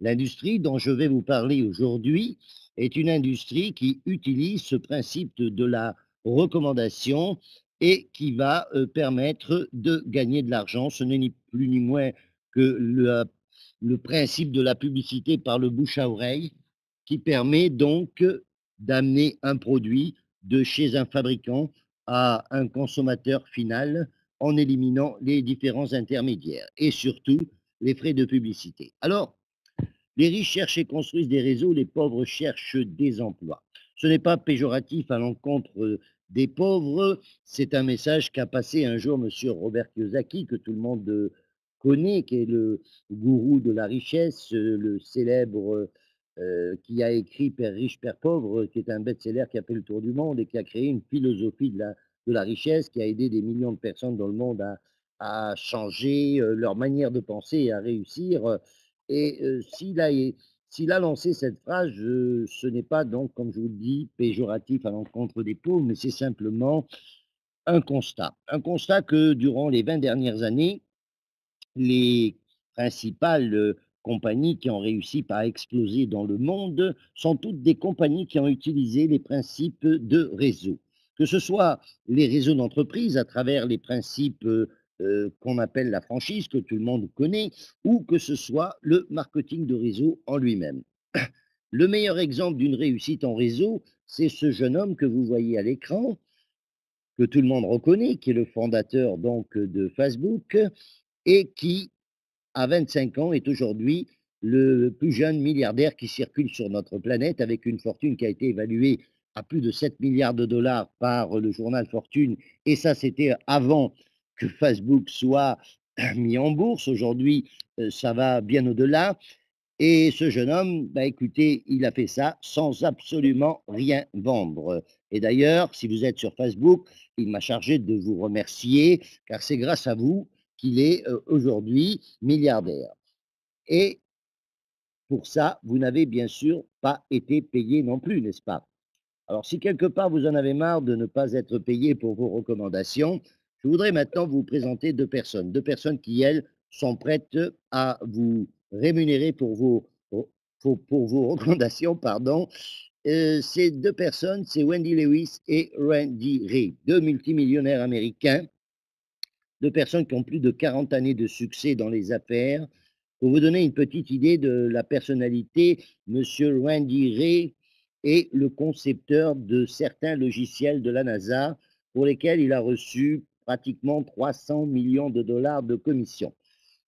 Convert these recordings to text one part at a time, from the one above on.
L'industrie dont je vais vous parler aujourd'hui est une industrie qui utilise ce principe de la recommandation et qui va permettre de gagner de l'argent. Ce n'est ni plus ni moins que le principe de la publicité par le bouche à oreille qui permet donc d'amener un produit de chez un fabricant à un consommateur final en éliminant les différents intermédiaires et surtout les frais de publicité. Alors, les riches cherchent et construisent des réseaux, les pauvres cherchent des emplois. Ce n'est pas péjoratif à l'encontre des pauvres, c'est un message qu'a passé un jour M. Robert Kiyosaki, que tout le monde connaît, qui est le gourou de la richesse, le célèbre qui a écrit Père riche, Père pauvre, qui est un best-seller qui a fait le tour du monde et qui a créé une philosophie de la richesse, qui a aidé des millions de personnes dans le monde à changer leur manière de penser et à réussir. Et s'il a lancé cette phrase, ce n'est pas donc, comme je vous le dis, péjoratif à l'encontre des pauvres, mais c'est simplement un constat. Un constat que durant les 20 dernières années, les principales compagnies qui ont réussi à exploser dans le monde sont toutes des compagnies qui ont utilisé les principes de réseau. Que ce soit les réseaux d'entreprise à travers les principes qu'on appelle la franchise, que tout le monde connaît, ou que ce soit le marketing de réseau en lui-même. Le meilleur exemple d'une réussite en réseau, c'est ce jeune homme que vous voyez à l'écran, que tout le monde reconnaît, qui est le fondateur donc de Facebook et qui à 25 ans, est aujourd'hui le plus jeune milliardaire qui circule sur notre planète avec une fortune qui a été évaluée à plus de 7 milliards de dollars par le journal Fortune. Et ça, c'était avant que Facebook soit mis en bourse. Aujourd'hui, ça va bien au-delà. Et ce jeune homme, bah, écoutez, il a fait ça sans absolument rien vendre. Et d'ailleurs, si vous êtes sur Facebook, il m'a chargé de vous remercier, car c'est grâce à vous qu'il est aujourd'hui milliardaire. Et pour ça, vous n'avez bien sûr pas été payé non plus, n'est-ce pas? Alors, si quelque part vous en avez marre de ne pas être payé pour vos recommandations, je voudrais maintenant vous présenter deux personnes qui, elles, sont prêtes à vous rémunérer pour vos recommandations, pardon. Ces deux personnes, c'est Wendy Lewis et Randy Ray, deux multimillionnaires américains, deux personnes qui ont plus de 40 années de succès dans les affaires. Pour vous donner une petite idée de la personnalité, Monsieur Randy Ray est le concepteur de certains logiciels de la NASA pour lesquels il a reçu pratiquement 300 millions de dollars de commission.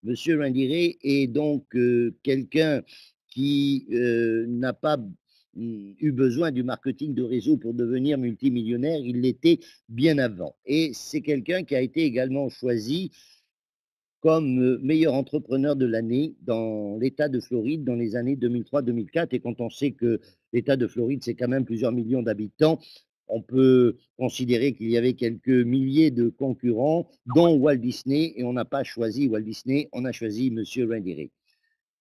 Monsieur Randy Ray est donc quelqu'un qui n'a pas eu besoin du marketing de réseau pour devenir multimillionnaire, il l'était bien avant. Et c'est quelqu'un qui a été également choisi comme meilleur entrepreneur de l'année dans l'État de Floride dans les années 2003-2004. Et quand on sait que l'État de Floride, c'est quand même plusieurs millions d'habitants, on peut considérer qu'il y avait quelques milliers de concurrents, dont Walt Disney, et on n'a pas choisi Walt Disney, on a choisi Monsieur Randy Ray.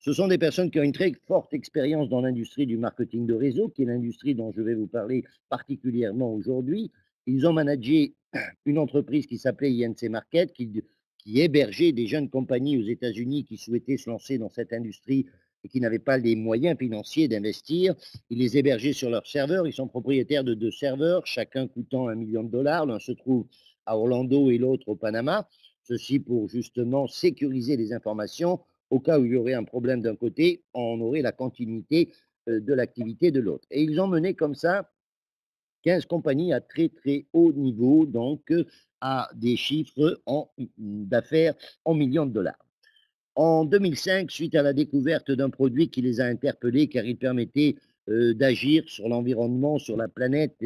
Ce sont des personnes qui ont une très forte expérience dans l'industrie du marketing de réseau, qui est l'industrie dont je vais vous parler particulièrement aujourd'hui. Ils ont managé une entreprise qui s'appelait INC Market, qui hébergeait des jeunes compagnies aux États-Unis qui souhaitaient se lancer dans cette industrie et qui n'avaient pas les moyens financiers d'investir. Ils les hébergeaient sur leurs serveurs. Ils sont propriétaires de deux serveurs, chacun coûtant 1 million de dollars. L'un se trouve à Orlando et l'autre au Panama. Ceci pour justement sécuriser les informations au cas où il y aurait un problème d'un côté, on aurait la continuité de l'activité de l'autre. Et ils ont mené comme ça 15 compagnies à très très haut niveau, donc à des chiffres d'affaires en millions de dollars. En 2005, suite à la découverte d'un produit qui les a interpellés car il permettait d'agir sur l'environnement, sur la planète,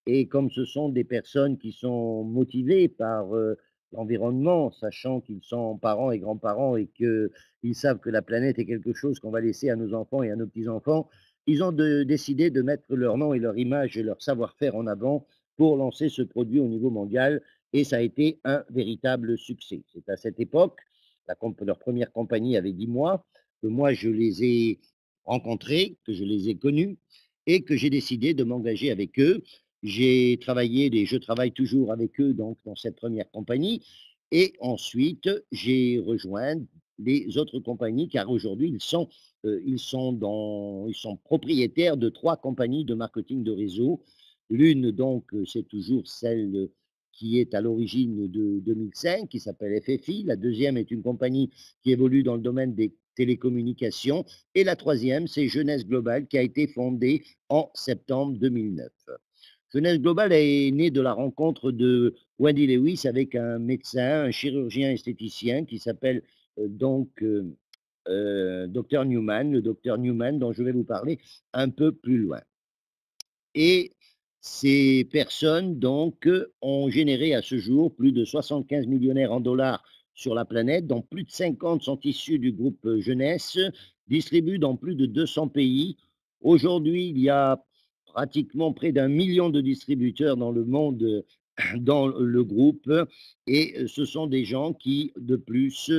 et comme ce sont des personnes qui sont motivées par l'environnement, sachant qu'ils sont parents et grands-parents et qu'ils savent que la planète est quelque chose qu'on va laisser à nos enfants et à nos petits-enfants, ils ont décidé de mettre leur nom et leur image et leur savoir-faire en avant pour lancer ce produit au niveau mondial et ça a été un véritable succès. C'est à cette époque leur première compagnie avait 10 mois, que moi je les ai rencontrés, que je les ai connus et que j'ai décidé de m'engager avec eux. Je travaille toujours avec eux donc dans cette première compagnie et ensuite j'ai rejoint les autres compagnies, car aujourd'hui, ils sont propriétaires de 3 compagnies de marketing de réseau. L'une donc, c'est toujours celle, qui est à l'origine de 2005, qui s'appelle FFI. La deuxième est une compagnie qui évolue dans le domaine des télécommunications et la troisième, c'est Jeunesse Global, qui a été fondée en septembre 2009. Jeunesse Global est née de la rencontre de Wendy Lewis avec un médecin, un chirurgien esthéticien qui s'appelle, docteur Newman, le docteur Newman dont je vais vous parler un peu plus loin. Et ces personnes, donc, ont généré à ce jour plus de 75 millionnaires en dollars sur la planète, dont plus de 50 sont issus du groupe Jeunesse, distribués dans plus de 200 pays. Aujourd'hui, il y a pratiquement près d'un million de distributeurs dans le monde, dans le groupe, et ce sont des gens qui, de plus,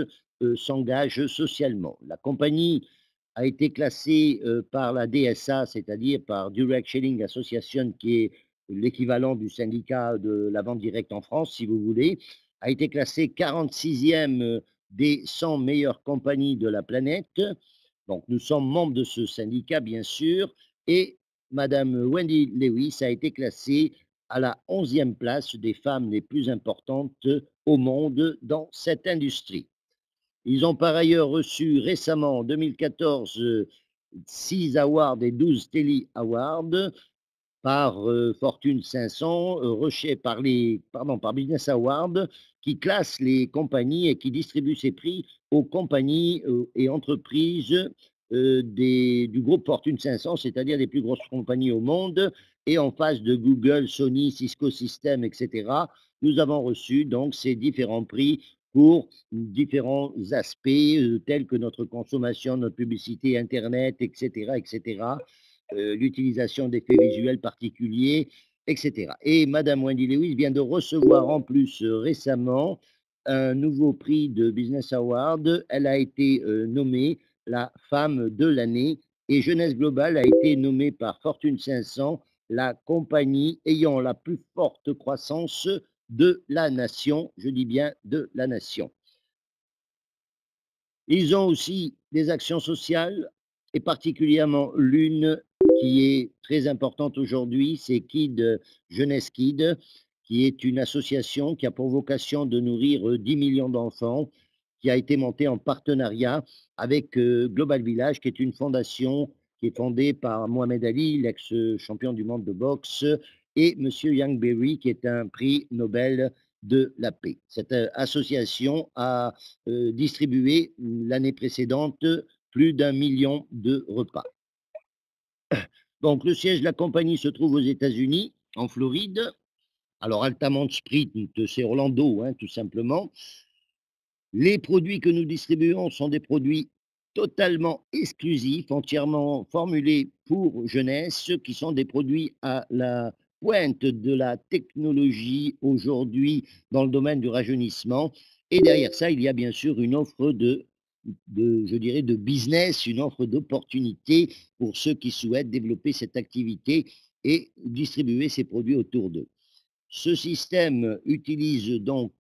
s'engagent socialement. La compagnie a été classé par la DSA, c'est-à-dire par Direct Selling Association, qui est l'équivalent du syndicat de la vente directe en France, si vous voulez, a été classé 46e des 100 meilleures compagnies de la planète. Donc, nous sommes membres de ce syndicat, bien sûr, et Madame Wendy Lewis a été classée à la 11e place des femmes les plus importantes au monde dans cette industrie. Ils ont par ailleurs reçu récemment, en 2014, 6 awards et 12 Telly Awards par Fortune 500, par Business Award, qui classe les compagnies et qui distribue ces prix aux compagnies et entreprises du groupe Fortune 500, c'est-à-dire les plus grosses compagnies au monde. Et en face de Google, Sony, Cisco Systems, etc., nous avons reçu donc ces différents prix pour différents aspects tels que notre consommation, notre publicité Internet, etc., etc., l'utilisation d'effets visuels particuliers, etc. Et Madame Wendy Lewis vient de recevoir en plus récemment un nouveau prix de Business Award. Elle a été nommée la femme de l'année et Jeunesse Global a été nommée par Fortune 500 la compagnie ayant la plus forte croissance de la nation, je dis bien de la nation. Ils ont aussi des actions sociales, et particulièrement l'une qui est très importante aujourd'hui, c'est Kid, Jeunesse Kid, qui est une association qui a pour vocation de nourrir 10 millions d'enfants, qui a été montée en partenariat avec Global Village, qui est une fondation qui est fondée par Mohamed Ali, l'ex-champion du monde de boxe, et Monsieur Young Berry, qui est un prix Nobel de la paix. Cette association a distribué l'année précédente plus d'1 million de repas. Donc, le siège de la compagnie se trouve aux États-Unis, en Floride. Alors, Altamont Sprint, c'est Orlando, hein, tout simplement. Les produits que nous distribuons sont des produits totalement exclusifs, entièrement formulés pour jeunesse, qui sont des produits à la pointe de la technologie aujourd'hui dans le domaine du rajeunissement. Et derrière ça, il y a bien sûr une offre je dirais, de business, une offre d'opportunité pour ceux qui souhaitent développer cette activité et distribuer ces produits autour d'eux. Ce système utilise donc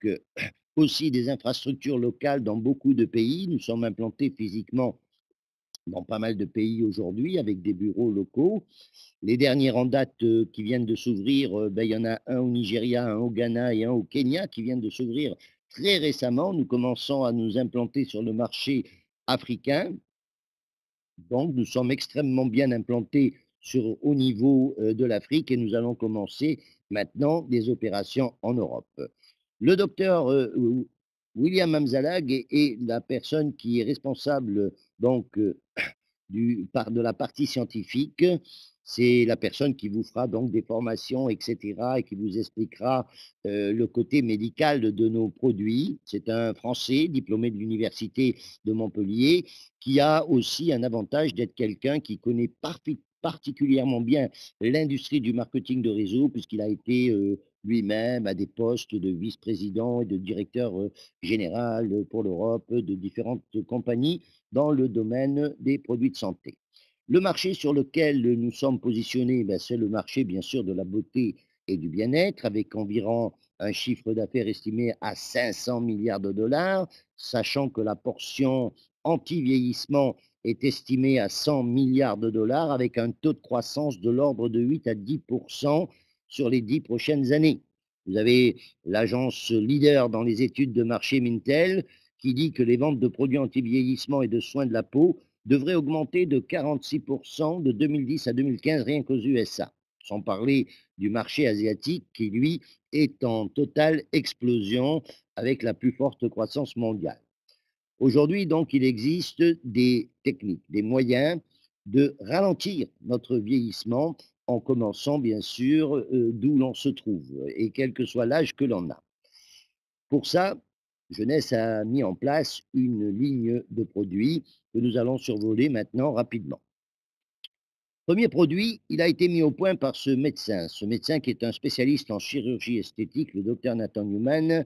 aussi des infrastructures locales dans beaucoup de pays. Nous sommes implantés physiquement dans pas mal de pays aujourd'hui avec des bureaux locaux. Les dernières en date qui viennent de s'ouvrir, il y en a un au Nigeria, un au Ghana et un au Kenya qui viennent de s'ouvrir très récemment. Nous commençons à nous implanter sur le marché africain. Donc, nous sommes extrêmement bien implantés au niveau de l'Afrique et nous allons commencer maintenant des opérations en Europe. Le docteur William Amzalag est la personne qui est responsable donc de la partie scientifique. C'est la personne qui vous fera donc des formations, etc., et qui vous expliquera le côté médical de nos produits. C'est un Français diplômé de l'Université de Montpellier qui a aussi un avantage d'être quelqu'un qui connaît particulièrement bien l'industrie du marketing de réseau, puisqu'il a été lui-même à des postes de vice-président et de directeur général pour l'Europe de différentes compagnies dans le domaine des produits de santé. Le marché sur lequel nous sommes positionnés, c'est le marché bien sûr de la beauté et du bien-être, avec environ un chiffre d'affaires estimé à 500 milliards de dollars, sachant que la portion anti-vieillissement est estimée à 100 milliards de dollars avec un taux de croissance de l'ordre de 8 à 10% sur les 10 prochaines années. Vous avez l'agence leader dans les études de marché Mintel qui dit que les ventes de produits anti-vieillissement et de soins de la peau devraient augmenter de 46% de 2010 à 2015 rien qu'aux USA, sans parler du marché asiatique qui, lui, est en totale explosion avec la plus forte croissance mondiale. Aujourd'hui, donc, il existe des techniques, des moyens de ralentir notre vieillissement en commençant, bien sûr, d'où l'on se trouve et quel que soit l'âge que l'on a. Pour ça, Jeunesse a mis en place une ligne de produits que nous allons survoler maintenant rapidement. Premier produit, il a été mis au point par ce médecin qui est un spécialiste en chirurgie esthétique, le docteur Nathan Newman,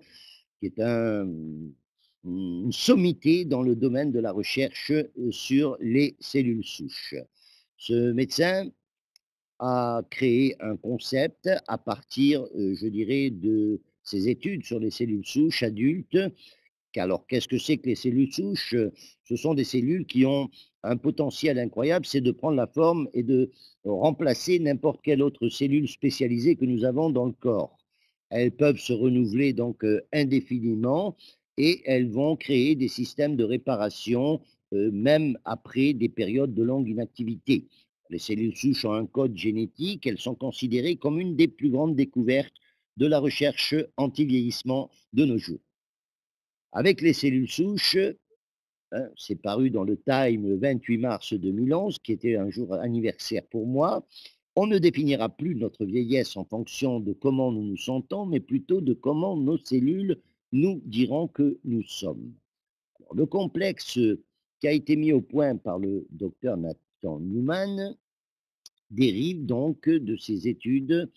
qui est une sommité dans le domaine de la recherche sur les cellules souches. Ce médecin a créé un concept à partir, je dirais, de ses études sur les cellules souches adultes. Alors, qu'est-ce que c'est que les cellules souches? Ce sont des cellules qui ont un potentiel incroyable, c'est de prendre la forme et de remplacer n'importe quelle autre cellule spécialisée que nous avons dans le corps. Elles peuvent se renouveler donc indéfiniment et elles vont créer des systèmes de réparation même après des périodes de longue inactivité. Les cellules souches ont un code génétique, elles sont considérées comme une des plus grandes découvertes de la recherche anti-vieillissement de nos jours. Avec les cellules souches, hein, c'est paru dans le Time le 28 mars 2011, qui était un jour anniversaire pour moi. On ne définira plus notre vieillesse en fonction de comment nous nous sentons, mais plutôt de comment nos cellules nous diront que nous sommes. Alors, le complexe qui a été mis au point par le docteur Nathan Newman dérive donc de ces études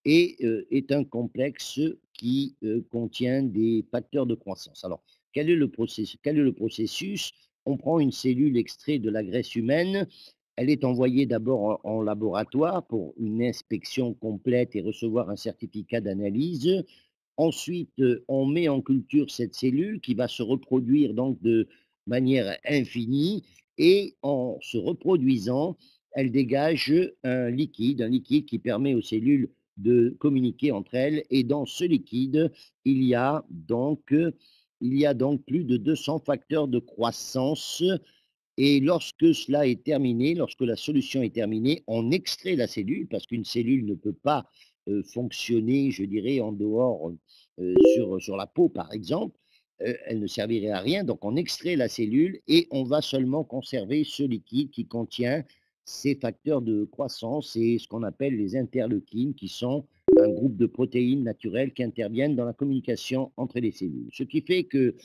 et est un complexe qui contient des facteurs de croissance. Alors, quel est le processus? On prend une cellule extraite de la graisse humaine, elle est envoyée d'abord en laboratoire pour une inspection complète et recevoir un certificat d'analyse. Ensuite, on met en culture cette cellule qui va se reproduire donc de manière infinie et en se reproduisant, elle dégage un liquide qui permet aux cellules de communiquer entre elles et dans ce liquide, il y a donc, heu, il y a donc plus de 200 facteurs de croissance et lorsque cela est terminé, lorsque la solution est terminée, on extrait la cellule parce qu'une cellule ne peut pas fonctionner, je dirais, en dehors, sur la peau, par exemple. Elle ne servirait à rien. Donc, on extrait la cellule et on va seulement conserver ce liquide qui contient ces facteurs de croissance et ce qu'on appelle les interleukines, qui sont un groupe de protéines naturelles qui interviennent dans la communication entre les cellules. Ce qui fait que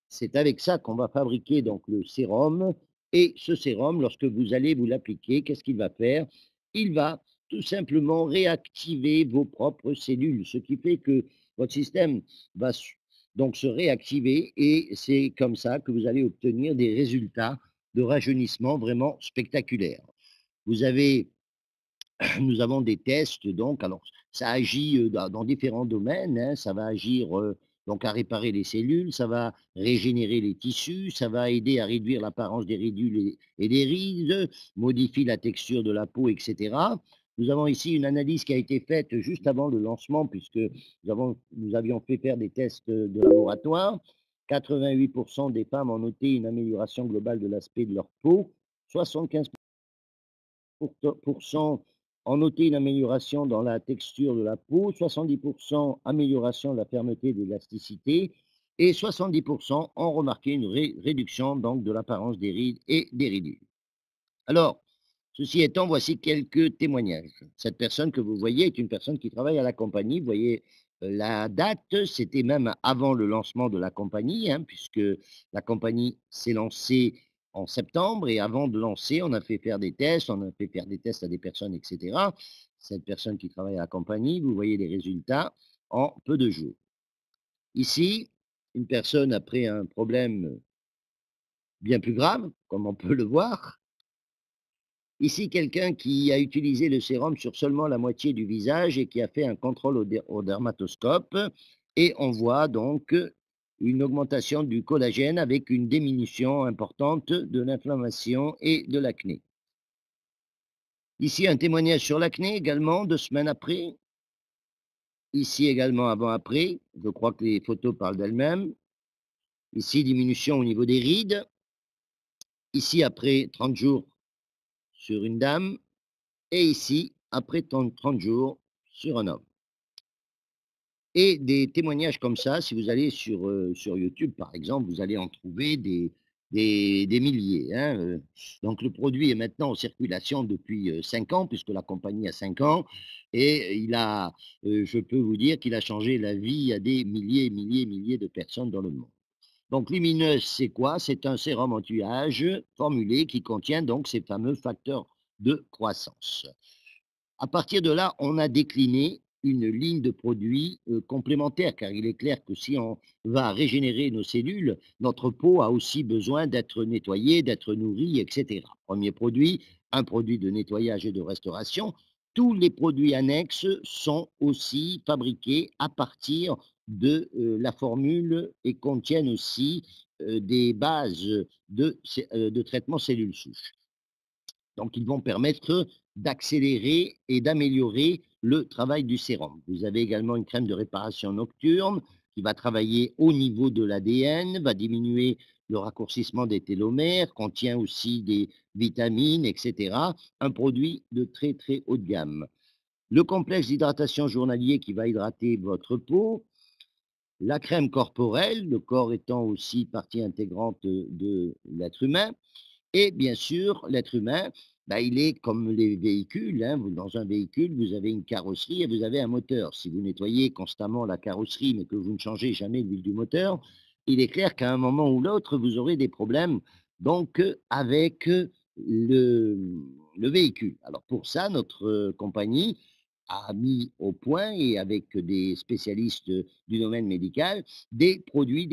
c'est avec ça qu'on va fabriquer donc le sérum et ce sérum, lorsque vous allez vous l'appliquer, qu'est-ce qu'il va faire? Il va tout simplement réactiver vos propres cellules, ce qui fait que votre système va donc se réactiver et c'est comme ça que vous allez obtenir des résultats de rajeunissement vraiment spectaculaires. Vous avez nous avons des tests donc, alors ça agit, dans différents domaines, hein. Ça va agir, donc à réparer les cellules, ça va régénérer les tissus, ça va aider à réduire l'apparence des ridules et des rides, modifie la texture de la peau et cetera. Nous avons ici une analyse qui a été faite juste avant le lancement puisque nous avions fait faire des tests, de laboratoire. 88 des femmes ont noté une amélioration globale de l'aspect de leur peau, 75 ont noté une amélioration dans la texture de la peau, 70% amélioration de la fermeté et de l'élasticité et 70% ont remarqué une réduction donc de l'apparence des rides et des ridules. Alors, ceci étant, voici quelques témoignages. Cette personne que vous voyez est une personne qui travaille à la compagnie. Vous voyez la date, c'était même avant le lancement de la compagnie, hein, puisque la compagnie s'est lancée en septembre et avant de lancer, on a fait faire des tests, on a fait faire des tests à des personnes, etc. Cette personne qui travaille à la compagnie, vous voyez les résultats en peu de jours. Ici, une personne après un problème bien plus grave, comme on peut le voir, Ici, quelqu'un qui a utilisé le sérum sur seulement la moitié du visage et qui a fait un contrôle au dermatoscope. Et on voit donc une augmentation du collagène avec une diminution importante de l'inflammation et de l'acné. Ici, un témoignage sur l'acné également, 2 semaines après. Ici également avant-après. Je crois que les photos parlent d'elles-mêmes. Ici, diminution au niveau des rides. Ici, après 30 jours sur une dame. Et ici, après 30 jours sur un homme. Et des témoignages comme ça, si vous allez sur YouTube, par exemple, vous allez en trouver des milliers, hein. Donc le produit est maintenant en circulation depuis 5 ans, puisque la compagnie a 5 ans, et il a, je peux vous dire qu'il a changé la vie à des milliers, milliers, milliers de personnes dans le monde. Donc Lumineuse, c'est quoi? C'est un sérum anti-âge formulé qui contient donc ces fameux facteurs de croissance. À partir de là, on a décliné une ligne de produits complémentaires, car il est clair que si on va régénérer nos cellules, notre peau a aussi besoin d'être nettoyée, d'être nourrie, etc. Premier produit, un produit de nettoyage et de restauration. Tous les produits annexes sont aussi fabriqués à partir de la formule et contiennent aussi des bases de traitement cellules souches. Donc, ils vont permettre d'accélérer et d'améliorer le travail du sérum. Vous avez également une crème de réparation nocturne qui va travailler au niveau de l'ADN, va diminuer le raccourcissement des télomères, contient aussi des vitamines, etc. Un produit de très très haut de gamme. Le complexe d'hydratation journalier qui va hydrater votre peau, la crème corporelle, le corps étant aussi partie intégrante de l'être humain, et bien sûr, l'être humain, bah, il est comme les véhicules, hein. Dans un véhicule, vous avez une carrosserie et vous avez un moteur. Si vous nettoyez constamment la carrosserie, mais que vous ne changez jamais l'huile du moteur, il est clair qu'à un moment ou l'autre, vous aurez des problèmes donc avec le véhicule. Alors pour ça, notre compagnie a mis au point, et avec des spécialistes du domaine médical, des produits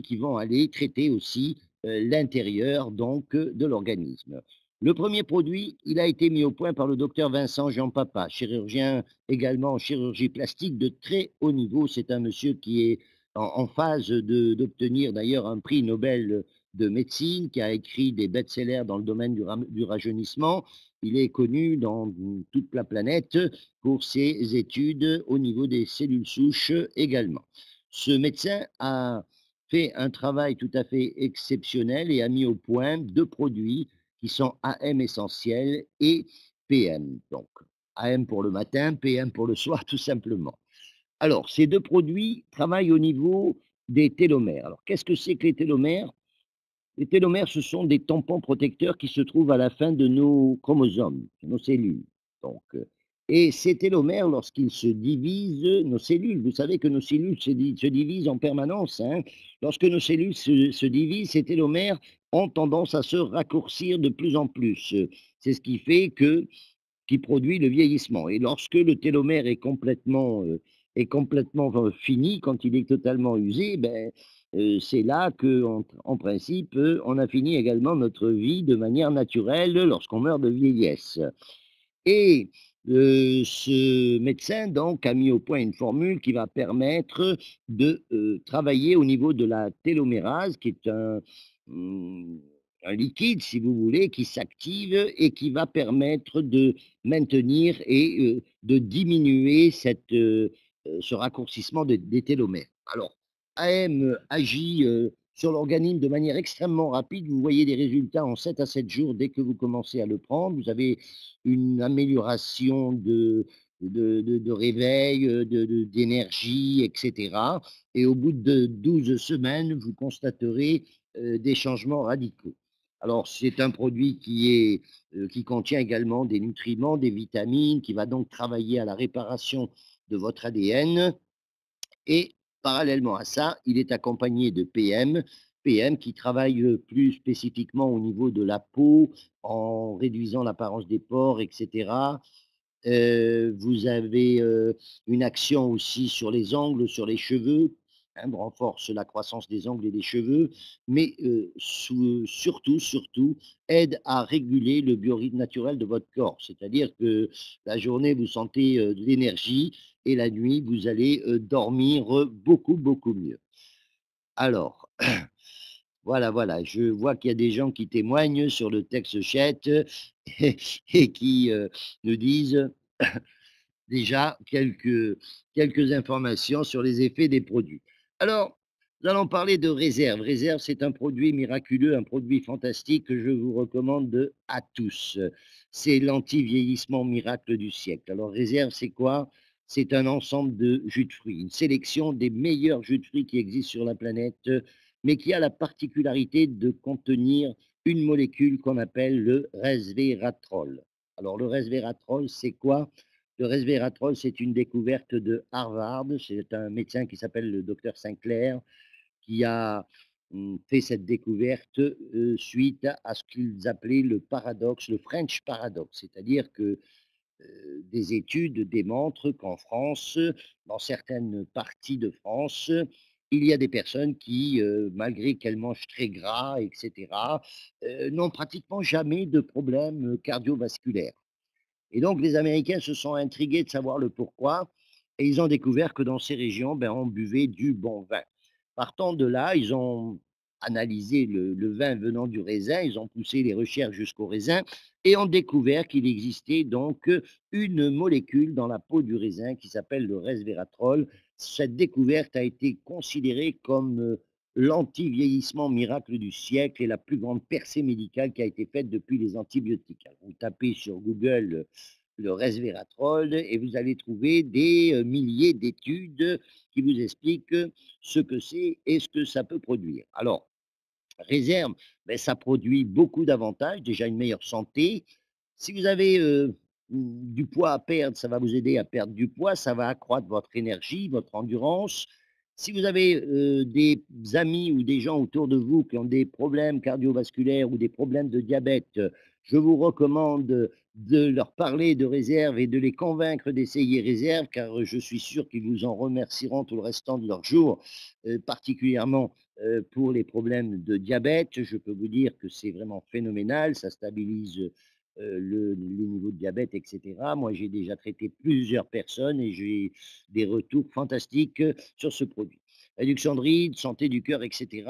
qui vont aller traiter aussi l'intérieur donc de l'organisme. Le premier produit, il a été mis au point par le docteur Vincent Jean Papa, chirurgien également en chirurgie plastique de très haut niveau. C'est un monsieur qui est en phase d'obtenir d'ailleurs un prix Nobel de médecine, qui a écrit des best-sellers dans le domaine du rajeunissement. Il est connu dans toute la planète pour ses études au niveau des cellules souches également. Ce médecin a fait un travail tout à fait exceptionnel et a mis au point 2 produits qui sont AM essentiels et PM. Donc, AM pour le matin, PM pour le soir, tout simplement. Alors, ces 2 produits travaillent au niveau des télomères. Alors, qu'est-ce que c'est que les télomères? Les télomères, ce sont des tampons protecteurs qui se trouvent à la fin de nos chromosomes, de nos cellules. Donc, et ces télomères, lorsqu'ils se divisent, nos cellules, vous savez que nos cellules se divisent en permanence, hein. Lorsque nos cellules se divisent, ces télomères ont tendance à se raccourcir de plus en plus. C'est ce qui fait que qui produit le vieillissement. Et lorsque le télomère est complètement fini, quand il est totalement usé, ben, c'est là que, en principe, on a fini également notre vie de manière naturelle lorsqu'on meurt de vieillesse. Et ce médecin donc a mis au point une formule qui va permettre de travailler au niveau de la télomérase, qui est mmh, un liquide, si vous voulez, qui s'active et qui va permettre de maintenir et de diminuer ce raccourcissement des télomères. Alors, AM agit sur l'organisme de manière extrêmement rapide. Vous voyez des résultats en 7 à 7 jours dès que vous commencez à le prendre. Vous avez une amélioration de réveil, d'énergie, etc. Et au bout de 12 semaines, vous constaterez des changements radicaux. Alors, c'est un produit qui contient également des nutriments, des vitamines, qui va donc travailler à la réparation de votre ADN. Et parallèlement à ça, il est accompagné de PM, PM qui travaille plus spécifiquement au niveau de la peau, en réduisant l'apparence des pores, etc. Vous avez une action aussi sur les ongles, sur les cheveux. hein, renforce la croissance des ongles et des cheveux, mais surtout, aide à réguler le biorhythme naturel de votre corps. C'est-à-dire que la journée, vous sentez de l'énergie et la nuit, vous allez dormir beaucoup mieux. Alors, voilà, je vois qu'il y a des gens qui témoignent sur le texte chat et qui nous disent déjà quelques informations sur les effets des produits. Alors, nous allons parler de Réserve. Réserve, c'est un produit miraculeux, un produit fantastique que je vous recommande à tous. C'est l'anti-vieillissement miracle du siècle. Alors, Réserve, c'est quoi? C'est un ensemble de jus de fruits, une sélection des meilleurs jus de fruits qui existent sur la planète, mais qui a la particularité de contenir une molécule qu'on appelle le resveratrol. Alors, le resveratrol, c'est quoi? Le resveratrol, c'est une découverte de Harvard. C'est un médecin qui s'appelle le docteur Sinclair qui a fait cette découverte suite à ce qu'ils appelaient le paradoxe, le French paradoxe. C'est-à-dire que des études démontrent qu'en France, dans certaines parties de France, il y a des personnes qui, malgré qu'elles mangent très gras, etc., n'ont pratiquement jamais de problème cardiovasculaire. Et donc, les Américains se sont intrigués de savoir le pourquoi et ils ont découvert que dans ces régions, ben, on buvait du bon vin. Partant de là, ils ont analysé le vin venant du raisin, ils ont poussé les recherches jusqu'au raisin et ont découvert qu'il existait donc une molécule dans la peau du raisin qui s'appelle le resveratrol. Cette découverte a été considérée comme l'anti-vieillissement miracle du siècle et la plus grande percée médicale qui a été faite depuis les antibiotiques. Alors, vous tapez sur Google le resveratrol et vous allez trouver des milliers d'études qui vous expliquent ce que c'est et ce que ça peut produire. Alors, Réserve, ben, ça produit beaucoup d'avantages, déjà une meilleure santé. Si vous avez du poids à perdre, ça va vous aider à perdre du poids, ça va accroître votre énergie, votre endurance. Si vous avez des amis ou des gens autour de vous qui ont des problèmes cardiovasculaires ou des problèmes de diabète, je vous recommande de leur parler de Réserve et de les convaincre d'essayer Réserve, car je suis sûr qu'ils vous en remercieront tout le restant de leur jour, particulièrement pour les problèmes de diabète. Je peux vous dire que c'est vraiment phénoménal, ça stabilise les niveaux de diabète, etc. Moi, j'ai déjà traité plusieurs personnes et j'ai des retours fantastiques sur ce produit. Réduction de rides, santé du cœur, etc.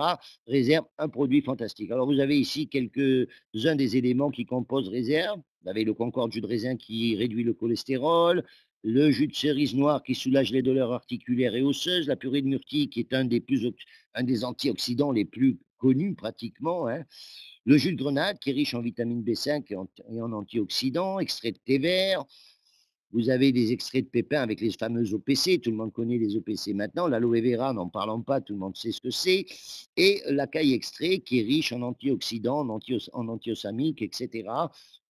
Réserve, un produit fantastique. Alors, vous avez ici quelques-uns des éléments qui composent Réserve. Vous avez le Concorde jus de raisin qui réduit le cholestérol, le jus de cerise noire qui soulage les douleurs articulaires et osseuses, la purée de myrtille qui est un des antioxydants les plus connus pratiquement, hein. Le jus de grenade qui est riche en vitamine B5 et en antioxydants, extrait de thé vert. Vous avez des extraits de pépins avec les fameux OPC, tout le monde connaît les OPC maintenant. L'aloe vera, n'en parlons pas, tout le monde sait ce que c'est. Et l'acaille extrait qui est riche en antioxydants, en antiosamiques, etc.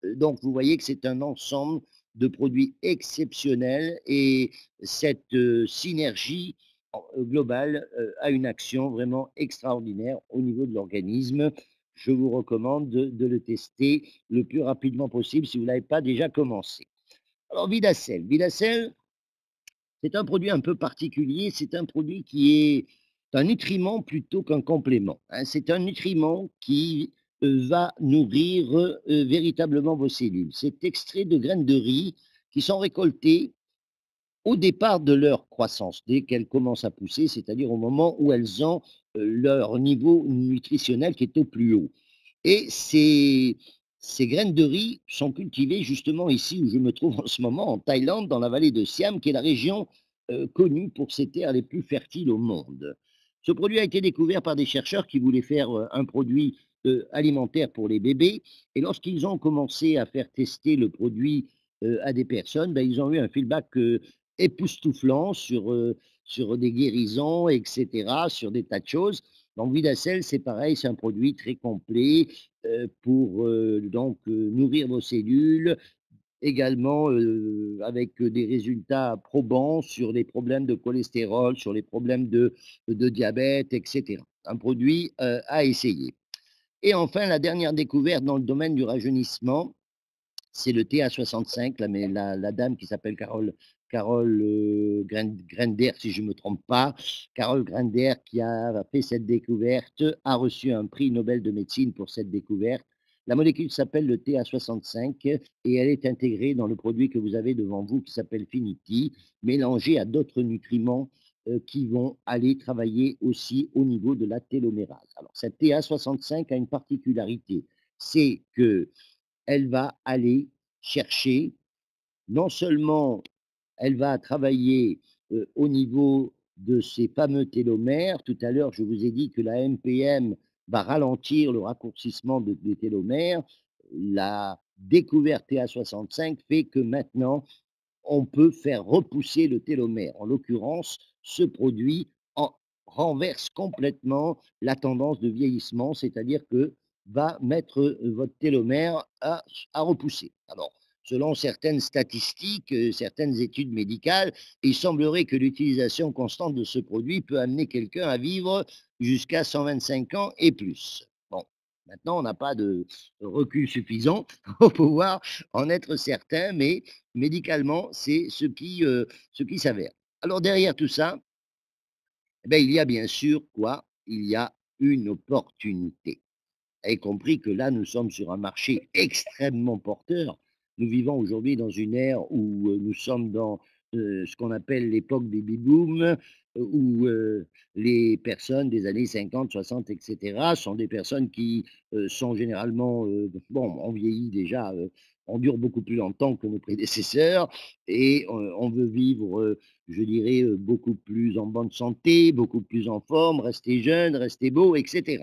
Donc vous voyez que c'est un ensemble de produits exceptionnels et cette synergie globale a une action vraiment extraordinaire au niveau de l'organisme. Je vous recommande de le tester le plus rapidement possible si vous ne l'avez pas déjà commencé. Alors, Vidacel. Vidacel, c'est un produit un peu particulier. C'est un produit qui est un nutriment plutôt qu'un complément, hein. C'est un nutriment qui va nourrir véritablement vos cellules. C'est extrait de graines de riz qui sont récoltées au départ de leur croissance, dès qu'elles commencent à pousser, c'est-à-dire au moment où elles ont leur niveau nutritionnel qui est au plus haut. Et ces graines de riz sont cultivées justement ici où je me trouve en ce moment, en Thaïlande, dans la vallée de Siam, qui est la région connue pour ses terres les plus fertiles au monde. Ce produit a été découvert par des chercheurs qui voulaient faire un produit alimentaire pour les bébés. Et lorsqu'ils ont commencé à faire tester le produit à des personnes, ben, ils ont eu un feedback époustouflant sur des guérisons, etc., sur des tas de choses. Donc, Vidacel, c'est pareil, c'est un produit très complet pour donc nourrir vos cellules, également avec des résultats probants sur les problèmes de cholestérol, sur les problèmes de diabète, etc. Un produit à essayer. Et enfin, la dernière découverte dans le domaine du rajeunissement, c'est le TA65, la dame qui s'appelle Carole Grender, si je ne me trompe pas. Carole Grender, qui a fait cette découverte, a reçu un prix Nobel de médecine pour cette découverte. La molécule s'appelle le TA65 et elle est intégrée dans le produit que vous avez devant vous qui s'appelle Finity, mélangé à d'autres nutriments qui vont aller travailler aussi au niveau de la télomérase. Alors, cette TA65 a une particularité, c'est qu'elle va aller chercher, non seulement elle va travailler au niveau de ces fameux télomères. Tout à l'heure, je vous ai dit que la MPM va ralentir le raccourcissement des télomères. La découverte TA65 fait que maintenant, on peut faire repousser le télomère. En l'occurrence, ce produit renverse complètement la tendance de vieillissement, c'est-à-dire que va mettre votre télomère à repousser. Alors, selon certaines statistiques, certaines études médicales, il semblerait que l'utilisation constante de ce produit peut amener quelqu'un à vivre jusqu'à 125 ans et plus. Bon, maintenant, on n'a pas de recul suffisant pour pouvoir en être certain, mais médicalement, c'est ce qui s'avère. Alors derrière tout ça, eh ben, il y a bien sûr quoi? Il y a une opportunité. Vous avez compris que là, nous sommes sur un marché extrêmement porteur. Nous vivons aujourd'hui dans une ère où nous sommes dans ce qu'on appelle l'époque baby boom, où les personnes des années 50, 60, etc., sont des personnes qui sont généralement, bon, on vieillit déjà, on dure beaucoup plus longtemps que nos prédécesseurs, et on veut vivre, je dirais, beaucoup plus en bonne santé, beaucoup plus en forme, rester jeune, rester beau, etc.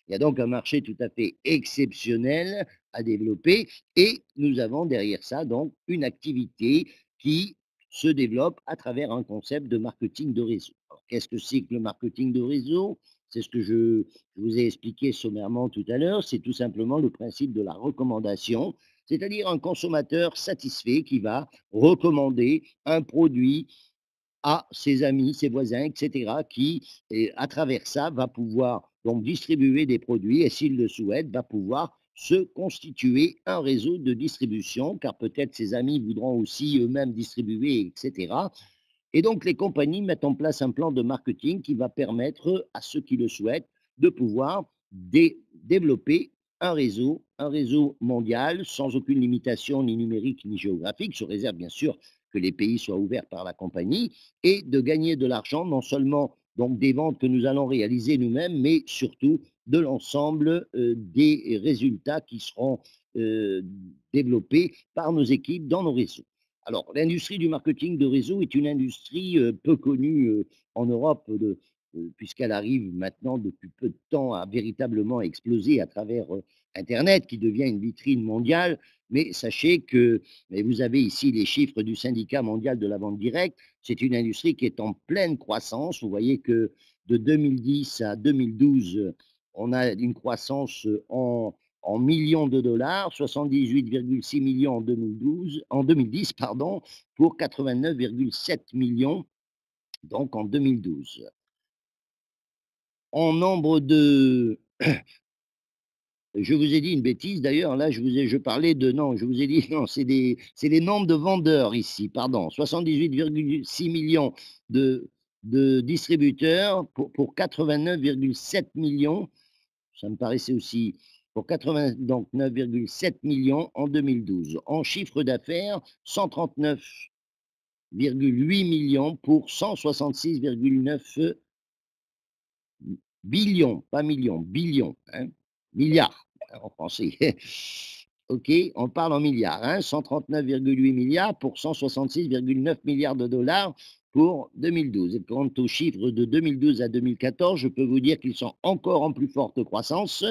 Il y a donc un marché tout à fait exceptionnel à développer et nous avons derrière ça donc une activité qui se développe à travers un concept de marketing de réseau. Alors, qu'est-ce que c'est que le marketing de réseau? C'est ce que je vous ai expliqué sommairement tout à l'heure. C'est tout simplement le principe de la recommandation, c'est-à-dire un consommateur satisfait qui va recommander un produit à ses amis, ses voisins, etc., qui, à travers ça, va pouvoir donc distribuer des produits et, s'il le souhaite, va pouvoir se constituer un réseau de distribution, car peut-être ses amis voudront aussi eux-mêmes distribuer, etc. Et donc, les compagnies mettent en place un plan de marketing qui va permettre à ceux qui le souhaitent de pouvoir développer un réseau mondial sans aucune limitation ni numérique ni géographique, sous réserve bien sûr que les pays soient ouverts par la compagnie, et de gagner de l'argent, non seulement donc des ventes que nous allons réaliser nous-mêmes, mais surtout de l'ensemble des résultats qui seront euh, développés par nos équipes dans nos réseaux. Alors, l'industrie du marketing de réseau est une industrie peu connue en Europe, puisqu'elle arrive maintenant depuis peu de temps à véritablement exploser à travers Internet, qui devient une vitrine mondiale. Mais sachez que, et vous avez ici les chiffres du syndicat mondial de la vente directe, c'est une industrie qui est en pleine croissance. Vous voyez que de 2010 à 2012, on a une croissance en millions de dollars, 78,6 millions en 2012, en 2010, pardon, pour 89,7 millions donc en 2012. En nombre de, je vous ai dit une bêtise d'ailleurs, là je parlais de, non, je vous ai dit, non, c'est les nombres de vendeurs ici, pardon, 78,6 millions de distributeurs pour 89,7 millions. Ça me paraissait aussi pour 89,7 millions en 2012. En chiffre d'affaires, 139,8 millions pour 166,9 billions, pas millions, billions, hein, milliards en français. OK, on parle en milliards, hein, 139,8 milliards pour 166,9 milliards de dollars pour 2012. Et quant aux chiffres de 2012 à 2014, je peux vous dire qu'ils sont encore en plus forte croissance,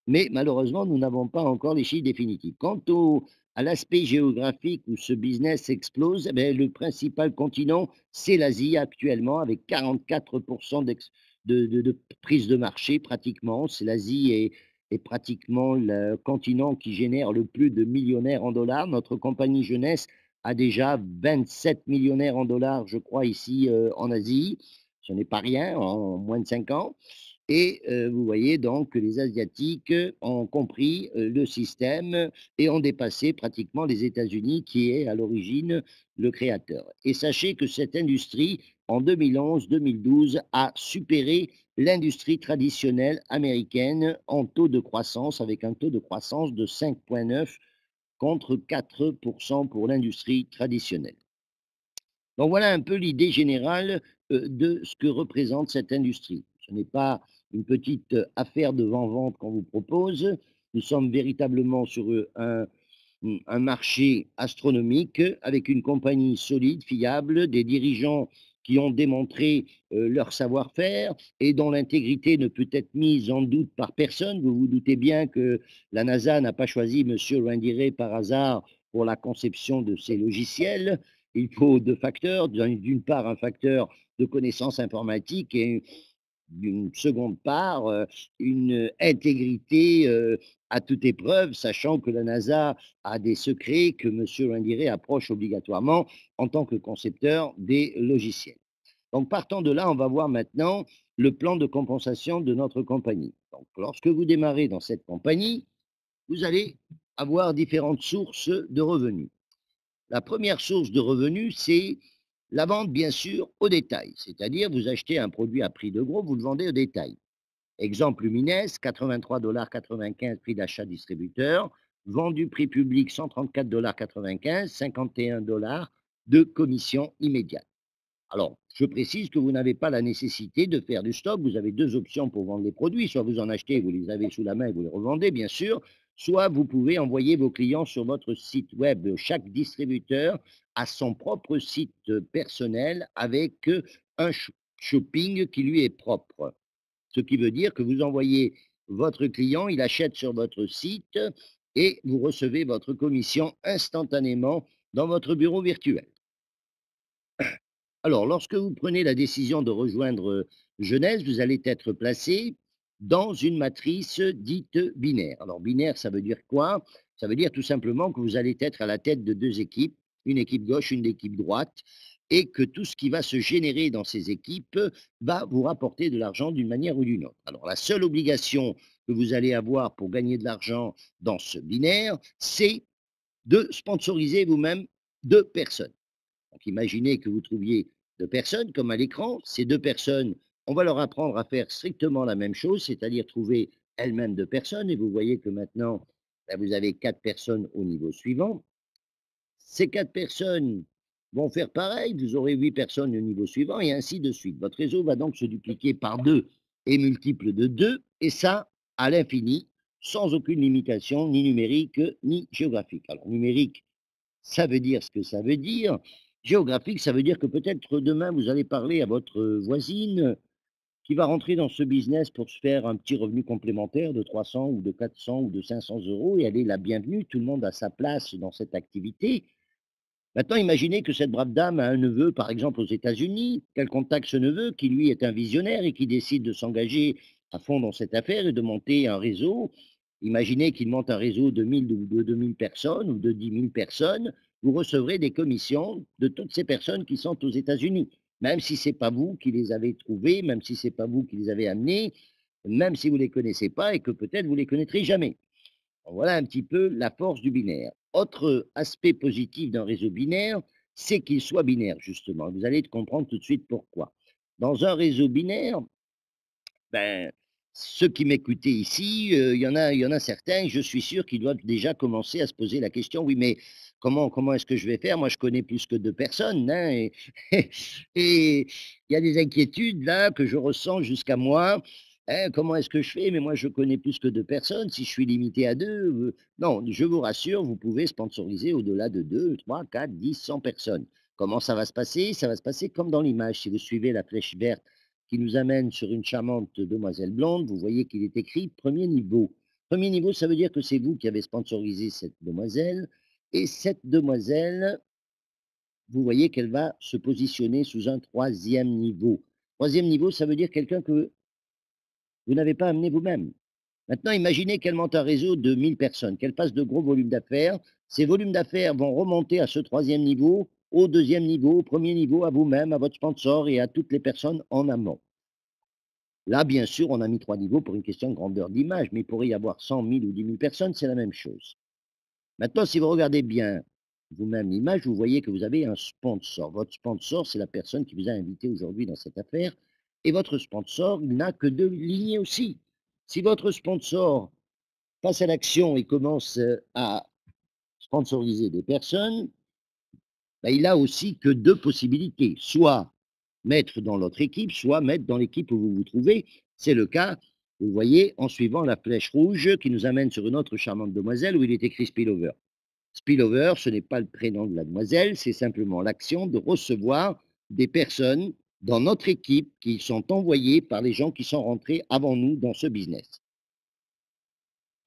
mais malheureusement, nous n'avons pas encore les chiffres définitifs. Quant à l'aspect géographique où ce business explose, eh bien, le principal continent, c'est l'Asie actuellement, avec 44% de prise de marché pratiquement. L'Asie est pratiquement le continent qui génère le plus de millionnaires en dollars. Notre compagnie jeunesse a déjà 27 millionnaires en dollars, je crois, ici en Asie. Ce n'est pas rien en moins de 5 ans. Et vous voyez donc que les Asiatiques ont compris le système et ont dépassé pratiquement les États-Unis, qui est à l'origine le créateur. Et sachez que cette industrie, en 2011-2012, a supéré l'industrie traditionnelle américaine en taux de croissance, avec un taux de croissance de 5,9 contre 4% pour l'industrie traditionnelle. Donc voilà un peu l'idée générale de ce que représente cette industrie. Ce n'est pas une petite affaire de vent-vente qu'on vous propose. Nous sommes véritablement sur un marché astronomique avec une compagnie solide, fiable, des dirigeants qui ont démontré leur savoir-faire et dont l'intégrité ne peut être mise en doute par personne. Vous vous doutez bien que la NASA n'a pas choisi M. Loindiré par hasard pour la conception de ces logiciels. Il faut deux facteurs. D'une part, un facteur de connaissance informatique et d'une seconde part, une intégrité à toute épreuve, sachant que la NASA a des secrets que M. Lindiré approche obligatoirement en tant que concepteur des logiciels. Donc, partant de là, on va voir maintenant le plan de compensation de notre compagnie. Donc, lorsque vous démarrez dans cette compagnie, vous allez avoir différentes sources de revenus. La première source de revenus, c'est la vente, bien sûr, au détail. C'est-à-dire, vous achetez un produit à prix de gros, vous le vendez au détail. Exemple Lumines, 83,95 $ prix d'achat distributeur, vendu prix public 134,95 $, 51 $ de commission immédiate. Alors, je précise que vous n'avez pas la nécessité de faire du stock. Vous avez deux options pour vendre les produits. Soit vous en achetez, vous les avez sous la main et vous les revendez, bien sûr. Soit vous pouvez envoyer vos clients sur votre site web. Chaque distributeur a son propre site personnel avec un shopping qui lui est propre. Ce qui veut dire que vous envoyez votre client, il achète sur votre site et vous recevez votre commission instantanément dans votre bureau virtuel. Alors, lorsque vous prenez la décision de rejoindre Genèse, vous allez être placé dans une matrice dite binaire. Alors, binaire, ça veut dire quoi? Ça veut dire tout simplement que vous allez être à la tête de deux équipes, une équipe gauche, une équipe droite, et que tout ce qui va se générer dans ces équipes va vous rapporter de l'argent d'une manière ou d'une autre. Alors, la seule obligation que vous allez avoir pour gagner de l'argent dans ce binaire, c'est de sponsoriser vous-même deux personnes. Donc imaginez que vous trouviez deux personnes comme à l'écran. Ces deux personnes, on va leur apprendre à faire strictement la même chose, c'est-à-dire trouver elles-mêmes deux personnes. Et vous voyez que maintenant, ben, vous avez quatre personnes au niveau suivant. Ces quatre personnes vont faire pareil. Vous aurez huit personnes au niveau suivant et ainsi de suite. Votre réseau va donc se dupliquer par deux et multiple de deux, et ça à l'infini, sans aucune limitation, ni numérique, ni géographique. Alors numérique, ça veut dire ce que ça veut dire. Géographique, ça veut dire que peut-être demain, vous allez parler à votre voisine qui va rentrer dans ce business pour se faire un petit revenu complémentaire de 300 ou de 400 ou de 500 euros, et elle est la bienvenue. Tout le monde a sa place dans cette activité. Maintenant, imaginez que cette brave dame a un neveu, par exemple, aux États-Unis, qu'elle contacte ce neveu qui, lui, est un visionnaire et qui décide de s'engager à fond dans cette affaire et de monter un réseau. Imaginez qu'il monte un réseau de 1000 ou de 2000 personnes ou de 10 000 personnes. Vous recevrez des commissions de toutes ces personnes qui sont aux États-Unis. Même si ce n'est pas vous qui les avez trouvées, même si ce n'est pas vous qui les avez amenées, même si vous ne les connaissez pas et que peut-être vous ne les connaîtrez jamais. Voilà un petit peu la force du binaire. Autre aspect positif d'un réseau binaire, c'est qu'il soit binaire, justement. Vous allez comprendre tout de suite pourquoi. Dans un réseau binaire, ben, ceux qui m'écoutaient ici, il y en a certains, je suis sûr, qui doivent déjà commencer à se poser la question, oui, mais comment est-ce que je vais faire? Moi, je connais plus que deux personnes, hein, et, et il y a des inquiétudes là que je ressens jusqu'à moi. Hein, comment est-ce que je fais? Mais moi, je connais plus que deux personnes. Si je suis limité à deux, non, je vous rassure, vous pouvez sponsoriser au-delà de deux, trois, quatre, 10, 100 personnes. Comment ça va se passer? Ça va se passer comme dans l'image. Si vous suivez la flèche verte qui nous amène sur une charmante demoiselle blonde. Vous voyez qu'il est écrit premier niveau. Premier niveau, ça veut dire que c'est vous qui avez sponsorisé cette demoiselle. Et cette demoiselle, vous voyez qu'elle va se positionner sous un troisième niveau. Troisième niveau, ça veut dire quelqu'un que vous n'avez pas amené vous-même. Maintenant, imaginez qu'elle monte un réseau de 1000 personnes, qu'elle passe de gros volumes d'affaires. Ces volumes d'affaires vont remonter à ce troisième niveau, au deuxième niveau, au premier niveau, à vous-même, à votre sponsor et à toutes les personnes en amont. Là, bien sûr, on a mis 3 niveaux pour une question de grandeur d'image, mais il pourrait y avoir 100 000 ou 10 000 personnes, c'est la même chose. Maintenant, si vous regardez bien vous-même l'image, vous voyez que vous avez un sponsor. Votre sponsor, c'est la personne qui vous a invité aujourd'hui dans cette affaire. Et votre sponsor, il n'a que 2 lignées aussi. Si votre sponsor passe à l'action et commence à sponsoriser des personnes, ben, il a aussi que 2 possibilités. Soit mettre dans l'autre équipe, soit mettre dans l'équipe où vous vous trouvez. C'est le cas, vous voyez, en suivant la flèche rouge qui nous amène sur une autre charmante demoiselle où il est écrit Spillover. Spillover, ce n'est pas le prénom de la demoiselle, c'est simplement l'action de recevoir des personnes dans notre équipe qui sont envoyées par les gens qui sont rentrés avant nous dans ce business.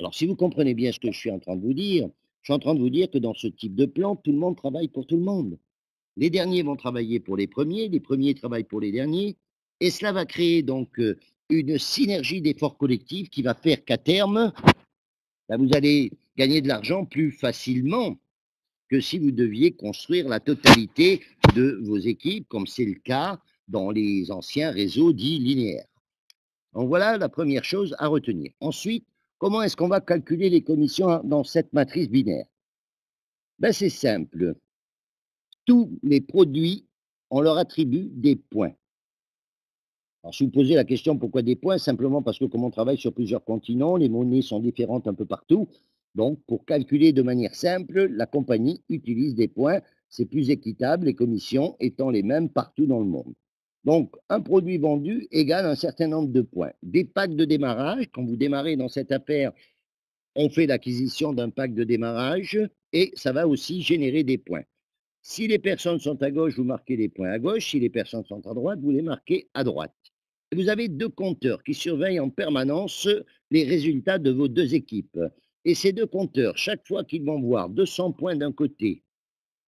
Alors, si vous comprenez bien ce que je suis en train de vous dire, je suis en train de vous dire que dans ce type de plan, tout le monde travaille pour tout le monde. Les derniers vont travailler pour les premiers travaillent pour les derniers, et cela va créer donc une synergie d'efforts collectifs qui va faire qu'à terme, ben, vous allez gagner de l'argent plus facilement que si vous deviez construire la totalité de vos équipes, comme c'est le cas dans les anciens réseaux dits linéaires. Donc voilà la première chose à retenir. Ensuite, comment est-ce qu'on va calculer les commissions dans cette matrice binaire? Ben, c'est simple. Tous les produits, on leur attribue des points. Alors, si vous posez la question pourquoi des points, simplement parce que comme on travaille sur plusieurs continents, les monnaies sont différentes un peu partout. Donc, pour calculer de manière simple, la compagnie utilise des points. C'est plus équitable, les commissions étant les mêmes partout dans le monde. Donc, un produit vendu égale un certain nombre de points. Des packs de démarrage, quand vous démarrez dans cette affaire, on fait l'acquisition d'un pack de démarrage et ça va aussi générer des points. Si les personnes sont à gauche, vous marquez les points à gauche. Si les personnes sont à droite, vous les marquez à droite. Vous avez 2 compteurs qui surveillent en permanence les résultats de vos 2 équipes. Et ces 2 compteurs, chaque fois qu'ils vont voir 200 points d'un côté,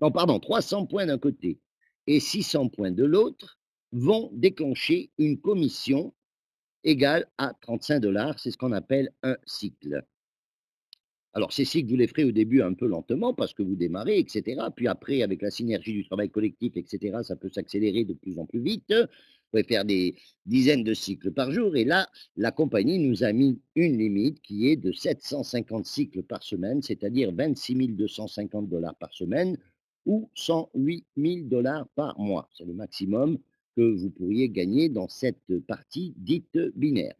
non pardon, 300 points d'un côté et 600 points de l'autre, vont déclencher une commission égale à 35 $. C'est ce qu'on appelle un cycle. Alors, ces cycles, vous les ferez au début un peu lentement parce que vous démarrez, et cetera. Puis après, avec la synergie du travail collectif, et cetera, ça peut s'accélérer de plus en plus vite. Vous pouvez faire des dizaines de cycles par jour. Et là, la compagnie nous a mis une limite qui est de 750 cycles par semaine, c'est-à-dire 26 250 $ par semaine ou 108 000 $ par mois. C'est le maximum que vous pourriez gagner dans cette partie dite binaire.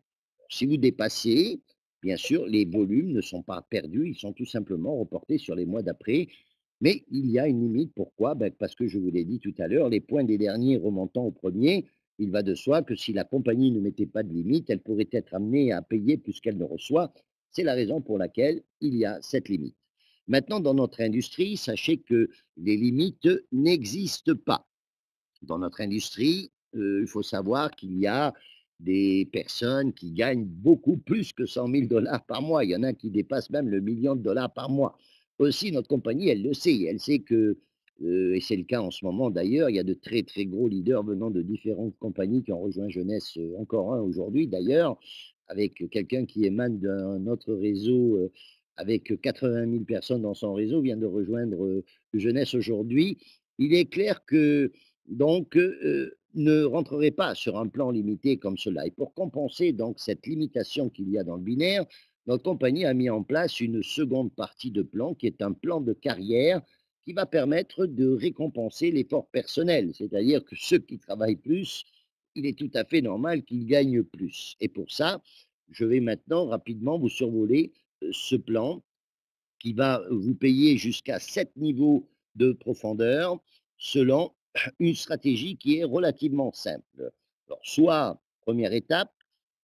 Si vous dépassez, bien sûr, les volumes ne sont pas perdus, ils sont tout simplement reportés sur les mois d'après. Mais il y a une limite. Pourquoi? Ben, parce que je vous l'ai dit tout à l'heure, les points des derniers remontant au premier, il va de soi que si la compagnie ne mettait pas de limite, elle pourrait être amenée à payer plus qu'elle ne reçoit. C'est la raison pour laquelle il y a cette limite. Maintenant, dans notre industrie, sachez que les limites n'existent pas. Dans notre industrie, il faut savoir qu'il y a des personnes qui gagnent beaucoup plus que 100 000 $ par mois. Il y en a qui dépassent même le million de dollars par mois. Aussi, notre compagnie, elle le sait. Elle sait que, et c'est le cas en ce moment d'ailleurs, il y a de très très gros leaders venant de différentes compagnies qui ont rejoint Jeunesse, encore un aujourd'hui d'ailleurs, avec quelqu'un qui émane d'un autre réseau, avec 80 000 personnes dans son réseau, vient de rejoindre Jeunesse aujourd'hui. Il est clair que donc, ne rentrerait pas sur un plan limité comme cela. Et pour compenser donc cette limitation qu'il y a dans le binaire, notre compagnie a mis en place une seconde partie de plan qui est un plan de carrière qui va permettre de récompenser l'effort personnel. C'est-à-dire que ceux qui travaillent plus, il est tout à fait normal qu'ils gagnent plus. Et pour ça, je vais maintenant rapidement vous survoler ce plan qui va vous payer jusqu'à 7 niveaux de profondeur selon une stratégie qui est relativement simple. Alors, soit, première étape,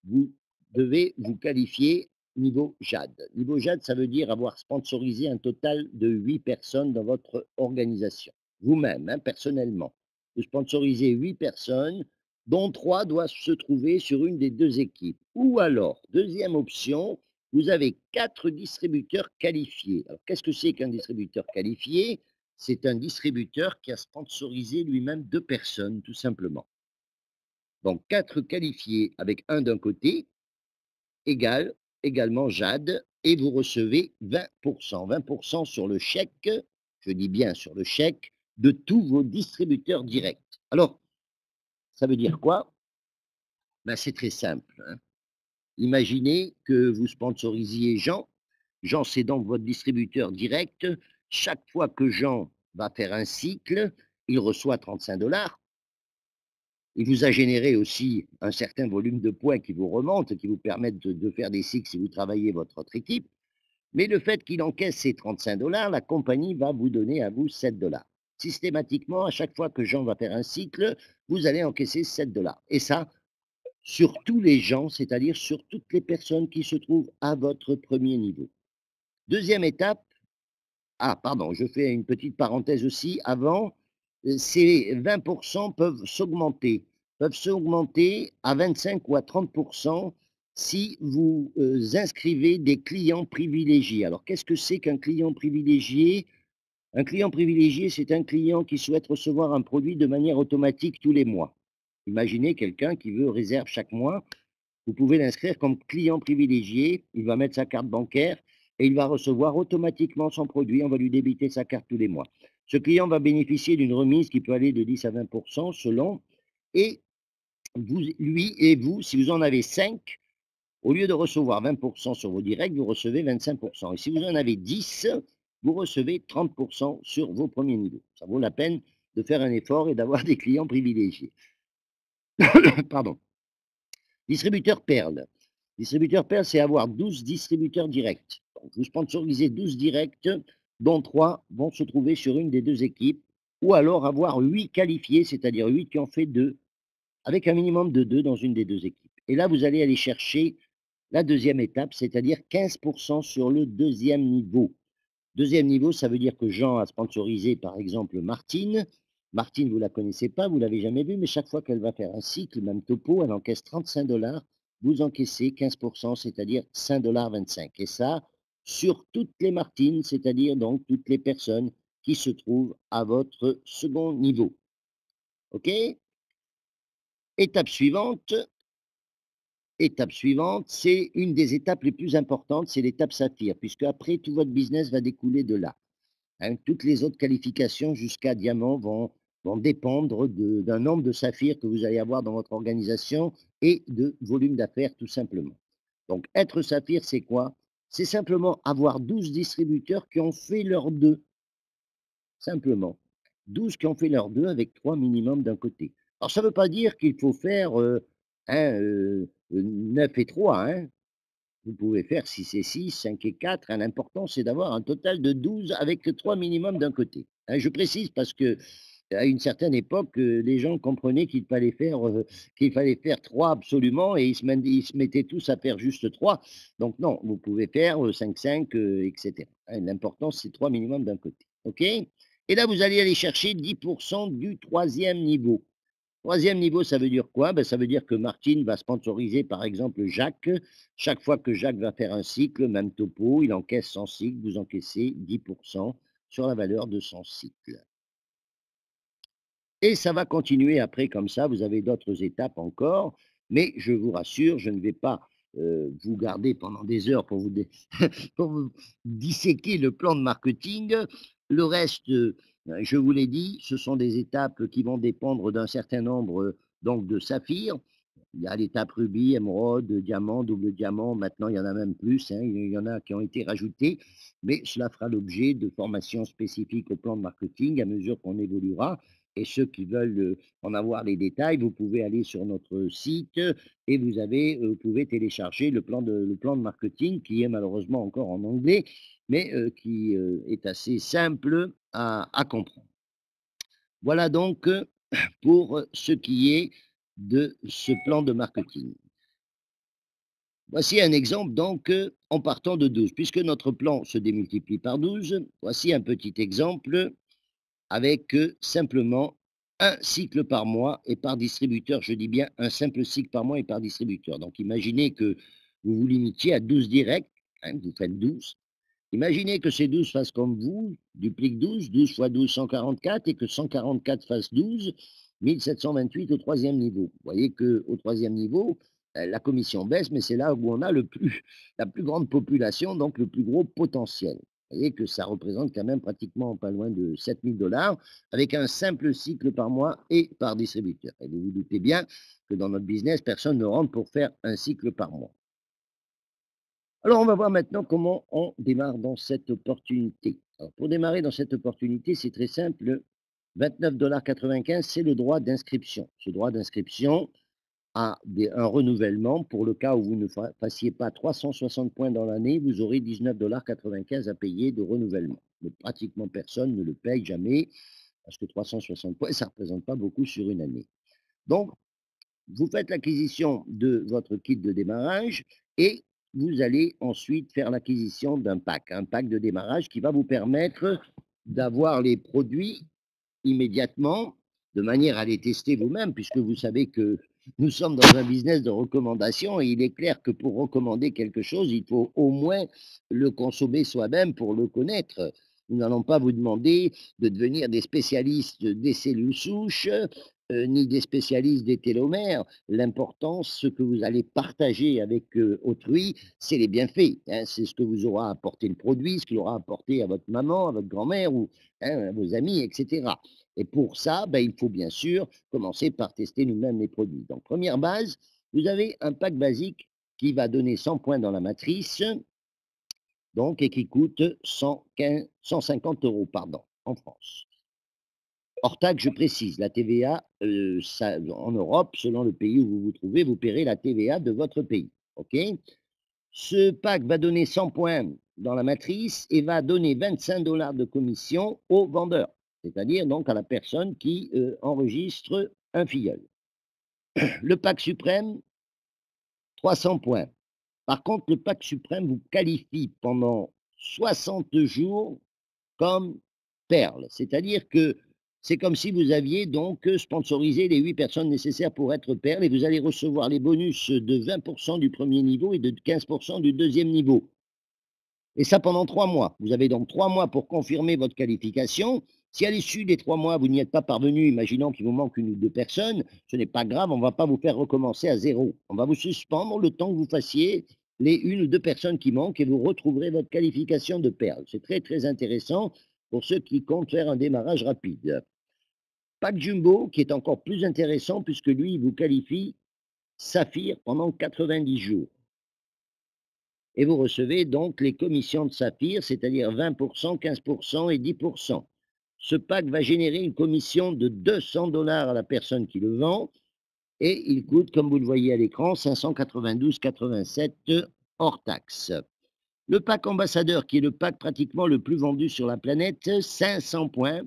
vous devez vous qualifier niveau JAD. Niveau JAD, ça veut dire avoir sponsorisé un total de 8 personnes dans votre organisation. Vous-même, hein, personnellement. Vous sponsorisez 8 personnes, dont 3 doivent se trouver sur une des 2 équipes. Ou alors, deuxième option, vous avez 4 distributeurs qualifiés. Alors, qu'est-ce que c'est qu'un distributeur qualifié? C'est un distributeur qui a sponsorisé lui-même 2 personnes, tout simplement. Donc, 4 qualifiés avec un d'un côté égale également JAD et vous recevez 20%. 20% sur le chèque, je dis bien sur le chèque, de tous vos distributeurs directs. Alors, ça veut dire quoi? Ben, c'est très simple, hein. Imaginez que vous sponsorisiez Jean. Jean, c'est donc votre distributeur direct. Chaque fois que Jean va faire un cycle, il reçoit 35 $. Il vous a généré aussi un certain volume de points qui vous remontent, qui vous permettent de faire des cycles si vous travaillez votre autre équipe. Mais le fait qu'il encaisse ces 35 $, la compagnie va vous donner à vous 7 $. Systématiquement, à chaque fois que Jean va faire un cycle, vous allez encaisser 7 $. Et ça, sur tous les gens, c'est-à-dire sur toutes les personnes qui se trouvent à votre premier niveau. Deuxième étape, ah pardon, je fais une petite parenthèse aussi avant, ces 20 peuvent s'augmenter à 25 ou à 30 si vous, inscrivez des clients privilégiés. Alors qu'est-ce que c'est qu'un client privilégié? Un client privilégié, c'est un client qui souhaite recevoir un produit de manière automatique tous les mois. Imaginez quelqu'un qui veut réserve chaque mois, vous pouvez l'inscrire comme client privilégié, il va mettre sa carte bancaire et il va recevoir automatiquement son produit, on va lui débiter sa carte tous les mois. Ce client va bénéficier d'une remise qui peut aller de 10 à 20 selon, et vous, lui et vous, si vous en avez 5, au lieu de recevoir 20 sur vos directs, vous recevez 25 et si vous en avez 10, vous recevez 30 sur vos premiers niveaux. Ça vaut la peine de faire un effort et d'avoir des clients privilégiés. Pardon. Distributeur Perle. Distributeur Perle, c'est avoir 12 distributeurs directs. Donc, vous sponsorisez 12 directs, dont 3 vont se trouver sur une des deux équipes, ou alors avoir 8 qualifiés, c'est-à-dire 8 qui ont fait 2, avec un minimum de 2 dans une des deux équipes. Et là, vous allez aller chercher la deuxième étape, c'est-à-dire 15 sur le deuxième niveau. Deuxième niveau, ça veut dire que Jean a sponsorisé, par exemple, Martine. Martine, vous ne la connaissez pas, vous ne l'avez jamais vue, mais chaque fois qu'elle va faire un cycle, même topo, elle encaisse 35 $. Vous encaissez 15 c'est-à-dire 5,25 $. Et ça, sur toutes les Martines, c'est-à-dire donc toutes les personnes qui se trouvent à votre second niveau. OK? Étape suivante. Étape suivante, c'est une des étapes les plus importantes, c'est l'étape saphir, puisque après, tout votre business va découler de là. Hein, toutes les autres qualifications jusqu'à diamant vont dépendre d'un nombre de saphirs que vous allez avoir dans votre organisation et de volume d'affaires tout simplement. Donc être saphir, c'est quoi? C'est simplement avoir 12 distributeurs qui ont fait leurs 2, simplement. 12 qui ont fait leurs 2 avec 3 minimum d'un côté. Alors ça ne veut pas dire qu'il faut faire 9 et 3, hein. Vous pouvez faire 6 et 6, 5 et 4. Hein, l'important, c'est d'avoir un total de 12 avec 3 minimum d'un côté. Hein, je précise parce que à une certaine époque, les gens comprenaient qu'il fallait faire 3 absolument et ils se mettaient tous à faire juste 3. Donc non, vous pouvez faire 5, 5, etc. Hein, l'important, c'est 3 minimum d'un côté. OK? Et là, vous allez aller chercher 10 du troisième niveau. Troisième niveau, ça veut dire quoi? Ben, ça veut dire que Martine va sponsoriser, par exemple, Jacques. Chaque fois que Jacques va faire un cycle, même topo, il encaisse son cycle, vous encaissez 10 sur la valeur de son cycle. Et ça va continuer après comme ça, vous avez d'autres étapes encore, mais je vous rassure, je ne vais pas vous garder pendant des heures pour pour vous disséquer le plan de marketing. Le reste, je vous l'ai dit, ce sont des étapes qui vont dépendre d'un certain nombre donc de saphirs. Il y a l'étape rubis, émeraude, diamant, double diamant. Maintenant, il y en a même plus. Hein, il y en a qui ont été rajoutés. Mais cela fera l'objet de formations spécifiques au plan de marketing à mesure qu'on évoluera. Et ceux qui veulent en avoir les détails, vous pouvez aller sur notre site et vous pouvez télécharger le plan de marketing qui est malheureusement encore en anglais, mais qui est assez simple à comprendre. Voilà donc pour ce qui est de ce plan de marketing. Voici un exemple donc en partant de 12. Puisque notre plan se démultiplie par 12, voici un petit exemple avec simplement un cycle par mois et par distributeur. Je dis bien un simple cycle par mois et par distributeur. Donc imaginez que vous vous limitiez à 12 directs, hein, vous faites 12. Imaginez que ces 12 fassent comme vous, dupliquent 12, 12 fois 12, 144, et que 144 fasse 12, 1728 au troisième niveau. Vous voyez qu'au troisième niveau, la commission baisse, mais c'est là où on a la plus grande population, donc le plus gros potentiel. Vous voyez que ça représente quand même pratiquement pas loin de 7 000 $, avec un simple cycle par mois et par distributeur. Et vous vous doutez bien que dans notre business, personne ne rentre pour faire un cycle par mois. Alors, on va voir maintenant comment on démarre dans cette opportunité. Alors, pour démarrer dans cette opportunité, c'est très simple. 29,95 $, c'est le droit d'inscription. Ce droit d'inscription a un renouvellement. Pour le cas où vous ne fassiez pas 360 points dans l'année, vous aurez 19,95 $ à payer de renouvellement. Mais pratiquement personne ne le paye jamais, parce que 360 points, ça ne représente pas beaucoup sur une année. Donc, vous faites l'acquisition de votre kit de démarrage et vous allez ensuite faire l'acquisition d'un pack, un pack de démarrage qui va vous permettre d'avoir les produits immédiatement, de manière à les tester vous-même, puisque vous savez que nous sommes dans un business de recommandation et il est clair que pour recommander quelque chose, il faut au moins le consommer soi-même pour le connaître. Nous n'allons pas vous demander de devenir des spécialistes des cellules souches, ni des spécialistes des télomères. L'important, ce que vous allez partager avec autrui, c'est les bienfaits. Hein. C'est ce que vous aura apporté le produit, ce qu'il aura apporté à votre maman, à votre grand-mère ou à vos amis, etc. Et pour ça, ben, il faut bien sûr commencer par tester nous-mêmes les produits. Donc, première base, vous avez un pack basique qui va donner 100 points dans la matrice, donc, et qui coûte 150 € pardon, en France. Hors taxe, je précise, la TVA, en Europe, selon le pays où vous vous trouvez, vous paierez la TVA de votre pays. OK? Ce pack va donner 100 points dans la matrice et va donner 25 $ de commission au vendeur, c'est-à-dire donc à la personne qui enregistre un filleul. Le pack suprême, 300 points. Par contre, le pack suprême vous qualifie pendant 60 jours comme perle. C'est-à-dire que c'est comme si vous aviez donc sponsorisé les 8 personnes nécessaires pour être perle et vous allez recevoir les bonus de 20 % du premier niveau et de 15 % du deuxième niveau. Et ça pendant 3 mois. Vous avez donc 3 mois pour confirmer votre qualification. Si à l'issue des 3 mois, vous n'y êtes pas parvenu, imaginons qu'il vous manque une ou deux personnes, ce n'est pas grave, on ne va pas vous faire recommencer à zéro. On va vous suspendre le temps que vous fassiez les une ou deux personnes qui manquent et vous retrouverez votre qualification de perle. C'est très, très intéressant pour ceux qui comptent faire un démarrage rapide. Pack Jumbo, qui est encore plus intéressant puisque lui, il vous qualifie Saphir pendant 90 jours. Et vous recevez donc les commissions de Saphir, c'est-à-dire 20 %, 15 % et 10 %. Ce pack va générer une commission de 200 $ à la personne qui le vend et il coûte, comme vous le voyez à l'écran, 592,87 € hors taxe. Le pack ambassadeur, qui est le pack pratiquement le plus vendu sur la planète, 500 points,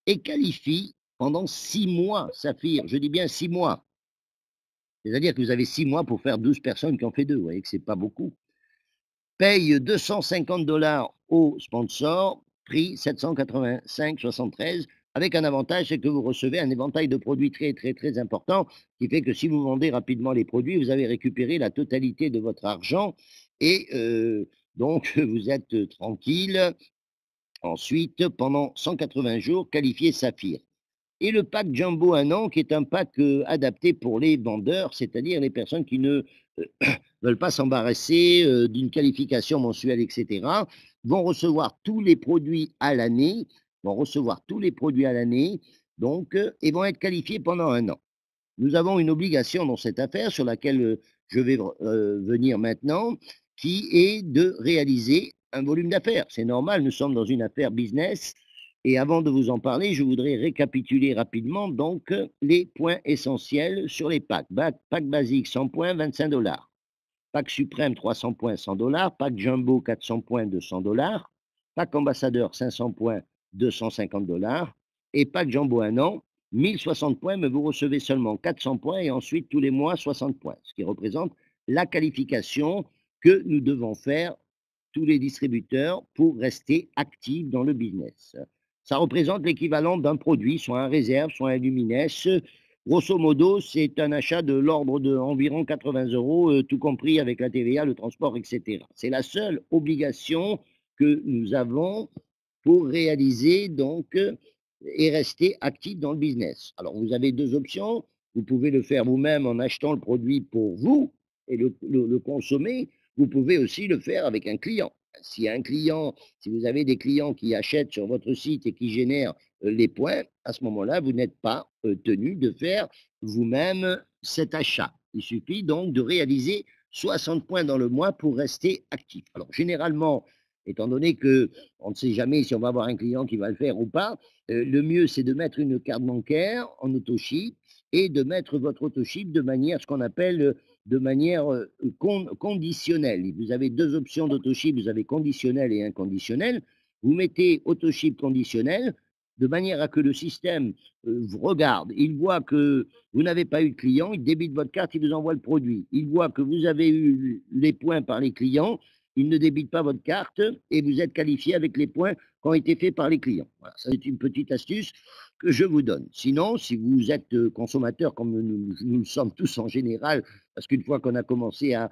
et qualifie pendant 6 mois Saphir. Je dis bien 6 mois. C'est-à-dire que vous avez 6 mois pour faire 12 personnes qui en fait 2. Vous voyez que ce n'est pas beaucoup. Paye 250 $ au sponsor, prix 785,73 €, avec un avantage, c'est que vous recevez un éventail de produits très, très, très important, qui fait que si vous vendez rapidement les produits, vous avez récupéré la totalité de votre argent et donc vous êtes tranquille. Ensuite, pendant 180 jours, qualifié Saphir. Et le pack Jumbo 1 an, qui est un pack adapté pour les vendeurs, c'est-à-dire les personnes qui ne veulent pas s'embarrasser d'une qualification mensuelle, etc., vont recevoir tous les produits à l'année, donc, et vont être qualifiés pendant 1 an. Nous avons une obligation dans cette affaire sur laquelle je vais venir maintenant, qui est de réaliser un volume d'affaires. C'est normal, nous sommes dans une affaire business. Et avant de vous en parler, je voudrais récapituler rapidement donc les points essentiels sur les packs. Pack basique 100 points, 25 $. Pack suprême 300 points, 100 $. Pack jumbo 400 points, 200 $. Pack ambassadeur 500 points, 250 $. Et pack jumbo 1 an, 1060 points, mais vous recevez seulement 400 points et ensuite tous les mois 60 points, ce qui représente la qualification que nous devons faire tous les distributeurs pour rester actifs dans le business. Ça représente l'équivalent d'un produit, soit un réserve, soit un Lumines. Grosso modo, c'est un achat de l'ordre d'environ 80 €, tout compris avec la TVA, le transport, etc. C'est la seule obligation que nous avons pour réaliser donc et rester actif dans le business. Alors, vous avez deux options. Vous pouvez le faire vous-même en achetant le produit pour vous et le consommer. Vous pouvez aussi le faire avec un client. Si vous avez des clients qui achètent sur votre site et qui génèrent les points, à ce moment-là, vous n'êtes pas tenu de faire vous-même cet achat. Il suffit donc de réaliser 60 points dans le mois pour rester actif. Alors généralement, étant donné que on ne sait jamais si on va avoir un client qui va le faire ou pas, le mieux c'est de mettre une carte bancaire en autochip et de mettre votre autochip de manière, ce qu'on appelle, de manière, conditionnelle. Vous avez 2 options d'autochip, vous avez conditionnel et inconditionnel. Vous mettez autochip conditionnel de manière à que le système, vous regarde, il voit que vous n'avez pas eu de client, il débite votre carte, il vous envoie le produit. Il voit que vous avez eu les points par les clients, il ne débite pas votre carte et vous êtes qualifié avec les points qui ont été faits par les clients. Voilà, ça c'est une petite astuce que je vous donne. Sinon, si vous êtes consommateur, comme nous le sommes tous en général, parce qu'une fois qu'on a commencé à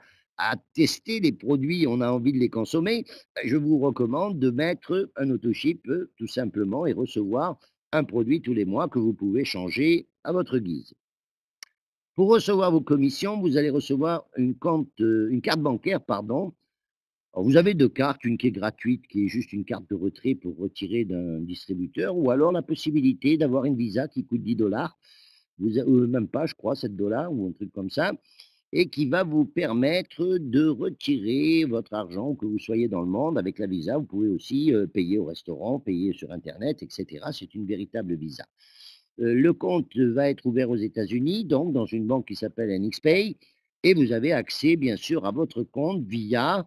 tester les produits, on a envie de les consommer, ben, je vous recommande de mettre un autochip tout simplement et recevoir un produit tous les mois que vous pouvez changer à votre guise. Pour recevoir vos commissions, vous allez recevoir une carte bancaire, pardon. Alors, vous avez 2 cartes, une qui est gratuite, qui est juste une carte de retrait pour retirer d'un distributeur, ou alors la possibilité d'avoir une Visa qui coûte 10 $, même pas, je crois, 7 $ ou un truc comme ça, et qui va vous permettre de retirer votre argent, que vous soyez dans le monde. Avec la Visa, vous pouvez aussi payer au restaurant, payer sur Internet, etc. C'est une véritable Visa. Le compte va être ouvert aux États-Unis, donc dans une banque qui s'appelle NXPay, et vous avez accès, bien sûr, à votre compte via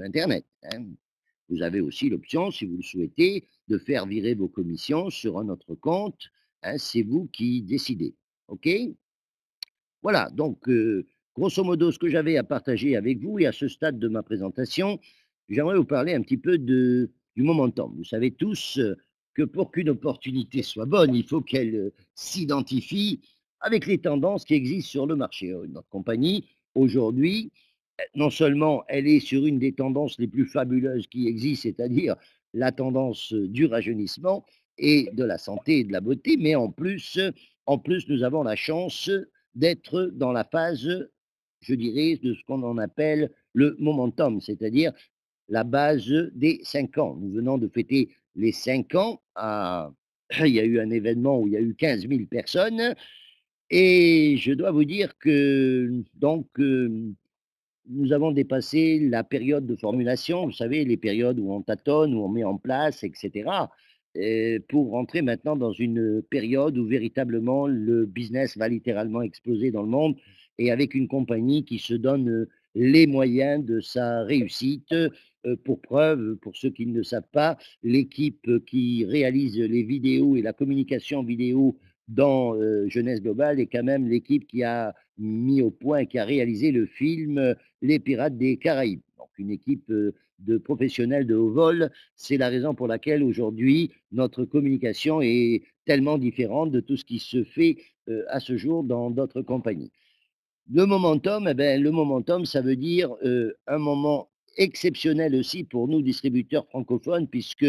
internet, hein. Vous avez aussi l'option, si vous le souhaitez, de faire virer vos commissions sur un autre compte, hein, c'est vous qui décidez. OK? Voilà, donc grosso modo, ce que j'avais à partager avec vous et à ce stade de ma présentation, j'aimerais vous parler un petit peu du momentum. Vous savez tous que pour qu'une opportunité soit bonne, il faut qu'elle s'identifie avec les tendances qui existent sur le marché. Notre compagnie, aujourd'hui, non seulement elle est sur une des tendances les plus fabuleuses qui existent, c'est-à-dire la tendance du rajeunissement et de la santé et de la beauté, mais en plus, nous avons la chance d'être dans la phase, je dirais, de ce qu'on en appelle le momentum, c'est-à-dire la base des 5 ans. Nous venons de fêter les 5 ans. Il y a eu un événement où il y a eu 15 000 personnes et je dois vous dire que donc nous avons dépassé la période de formulation, vous savez, les périodes où on tâtonne, où on met en place, et cetera, pour rentrer maintenant dans une période où véritablement le business va littéralement exploser dans le monde et avec une compagnie qui se donne, les moyens de sa réussite. Pour preuve, pour ceux qui ne le savent pas, l'équipe qui réalise les vidéos et la communication vidéo dans, Jeunesse Globale est quand même l'équipe qui a mis au point, qui a réalisé le film les Pirates des Caraïbes. Donc une équipe de professionnels de haut vol. C'est la raison pour laquelle aujourd'hui, notre communication est tellement différente de tout ce qui se fait à ce jour dans d'autres compagnies. Le momentum, eh ben, le momentum, ça veut dire un moment exceptionnel aussi pour nous, distributeurs francophones, puisque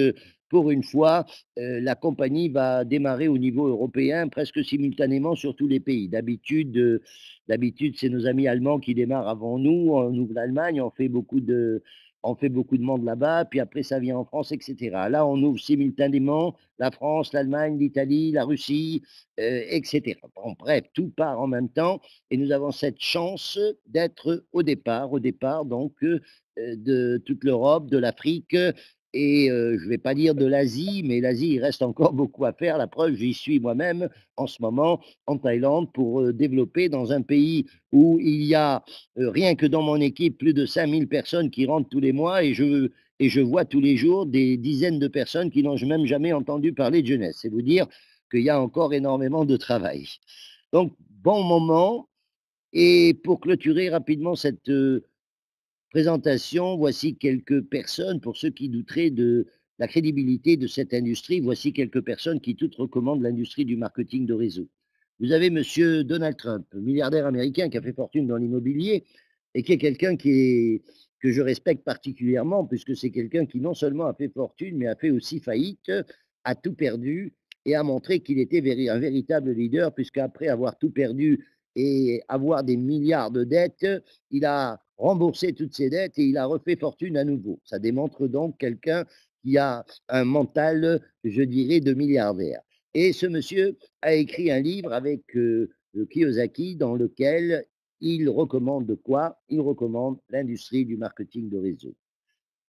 pour une fois, la compagnie va démarrer au niveau européen presque simultanément sur tous les pays. D'habitude, c'est nos amis allemands qui démarrent avant nous. On ouvre l'Allemagne, on fait beaucoup de monde là-bas, puis après ça vient en France, etc. Là, on ouvre simultanément la France, l'Allemagne, l'Italie, la Russie, etc. Bon, bref, tout part en même temps et nous avons cette chance d'être au départ donc de toute l'Europe, de l'Afrique et je ne vais pas dire de l'Asie, mais l'Asie, il reste encore beaucoup à faire. La preuve, j'y suis moi-même en ce moment en Thaïlande pour développer dans un pays où il y a, rien que dans mon équipe, plus de 5 000 personnes qui rentrent tous les mois et je vois tous les jours des dizaines de personnes qui n'ont même jamais entendu parler de jeunesse. C'est vous dire qu'il y a encore énormément de travail. Donc, bon moment. Et pour clôturer rapidement cette présentation, voici quelques personnes, pour ceux qui douteraient de la crédibilité de cette industrie, voici quelques personnes qui toutes recommandent l'industrie du marketing de réseau. Vous avez Monsieur Donald Trump, milliardaire américain qui a fait fortune dans l'immobilier et qui est quelqu'un que je respecte particulièrement, puisque c'est quelqu'un qui non seulement a fait fortune, mais a fait aussi faillite, a tout perdu et a montré qu'il était un véritable leader, puisqu'après avoir tout perdu et avoir des milliards de dettes, il a remboursé toutes ses dettes et il a refait fortune à nouveau. Ça démontre donc quelqu'un qui a un mental, je dirais, de milliardaire. Et ce monsieur a écrit un livre avec Kiyosaki, dans lequel il recommande de quoi? Il recommande l'industrie du marketing de réseau.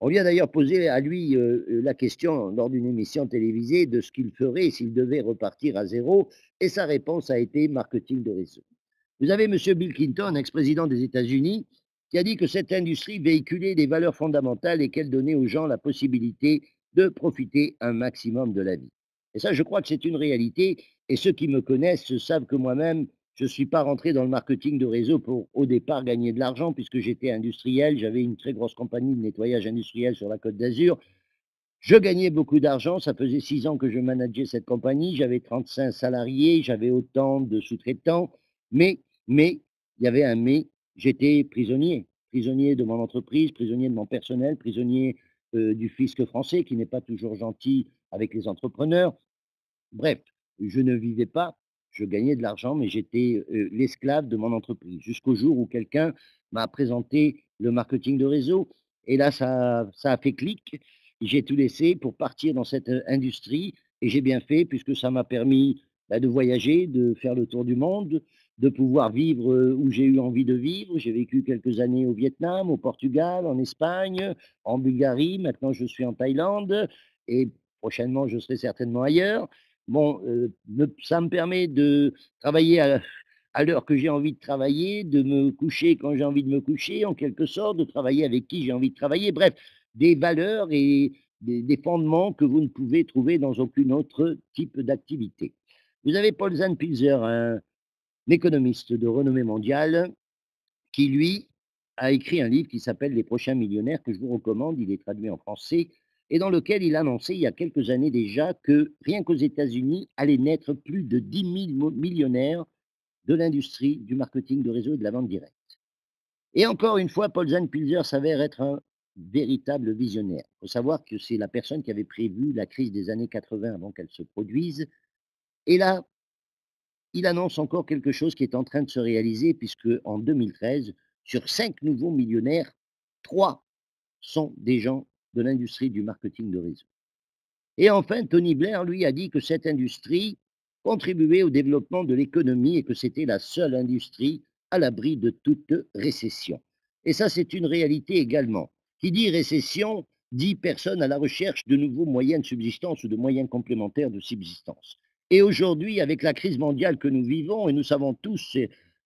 On lui a d'ailleurs posé à lui la question lors d'une émission télévisée de ce qu'il ferait s'il devait repartir à zéro, et sa réponse a été marketing de réseau. Vous avez M. Bill Clinton, ex-président des États-Unis, qui a dit que cette industrie véhiculait des valeurs fondamentales et qu'elle donnait aux gens la possibilité de profiter un maximum de la vie. Et ça, je crois que c'est une réalité. Et ceux qui me connaissent savent que moi-même, je ne suis pas rentré dans le marketing de réseau pour, au départ, gagner de l'argent, puisque j'étais industriel. J'avais une très grosse compagnie de nettoyage industriel sur la Côte d'Azur. Je gagnais beaucoup d'argent, ça faisait 6 ans que je manageais cette compagnie, j'avais 35 salariés, j'avais autant de sous-traitants, mais, il y avait un mais, j'étais prisonnier, prisonnier de mon entreprise, prisonnier de mon personnel, prisonnier du fisc français qui n'est pas toujours gentil avec les entrepreneurs. Bref, je ne vivais pas, je gagnais de l'argent, mais j'étais l'esclave de mon entreprise. Jusqu'au jour où quelqu'un m'a présenté le marketing de réseau. Et là, ça a fait clic. J'ai tout laissé pour partir dans cette industrie. Et j'ai bien fait, puisque ça m'a permis de voyager, de faire le tour du monde, de pouvoir vivre où j'ai eu envie de vivre. J'ai vécu quelques années au Vietnam, au Portugal, en Espagne, en Bulgarie. Maintenant, je suis en Thaïlande. Et prochainement, je serai certainement ailleurs. Bon, ça me permet de travailler à l'heure que j'ai envie de travailler, de me coucher quand j'ai envie de me coucher, en quelque sorte, de travailler avec qui j'ai envie de travailler. Bref, des valeurs et des fondements que vous ne pouvez trouver dans aucun autre type d'activité. Vous avez Paul Zahnpilzer, un économiste de renommée mondiale, qui, lui, a écrit un livre qui s'appelle Les prochains millionnaires, que je vous recommande, il est traduit en français, et dans lequel il annonçait il y a quelques années déjà que rien qu'aux États-Unis allaient naître plus de 10 000 millionnaires de l'industrie du marketing de réseau et de la vente directe. Et encore une fois, Paul Zahnpilzer s'avère être un véritable visionnaire. Il faut savoir que c'est la personne qui avait prévu la crise des années 80 avant qu'elle se produise. Et là, il annonce encore quelque chose qui est en train de se réaliser, puisque en 2013, sur 5 nouveaux millionnaires, 3 sont des gens de l'industrie du marketing de réseau. Et enfin, Tony Blair, lui, a dit que cette industrie contribuait au développement de l'économie et que c'était la seule industrie à l'abri de toute récession. Et ça, c'est une réalité également. Qui dit récession dit personne à la recherche de nouveaux moyens de subsistance ou de moyens complémentaires de subsistance. Et aujourd'hui, avec la crise mondiale que nous vivons, et nous savons tous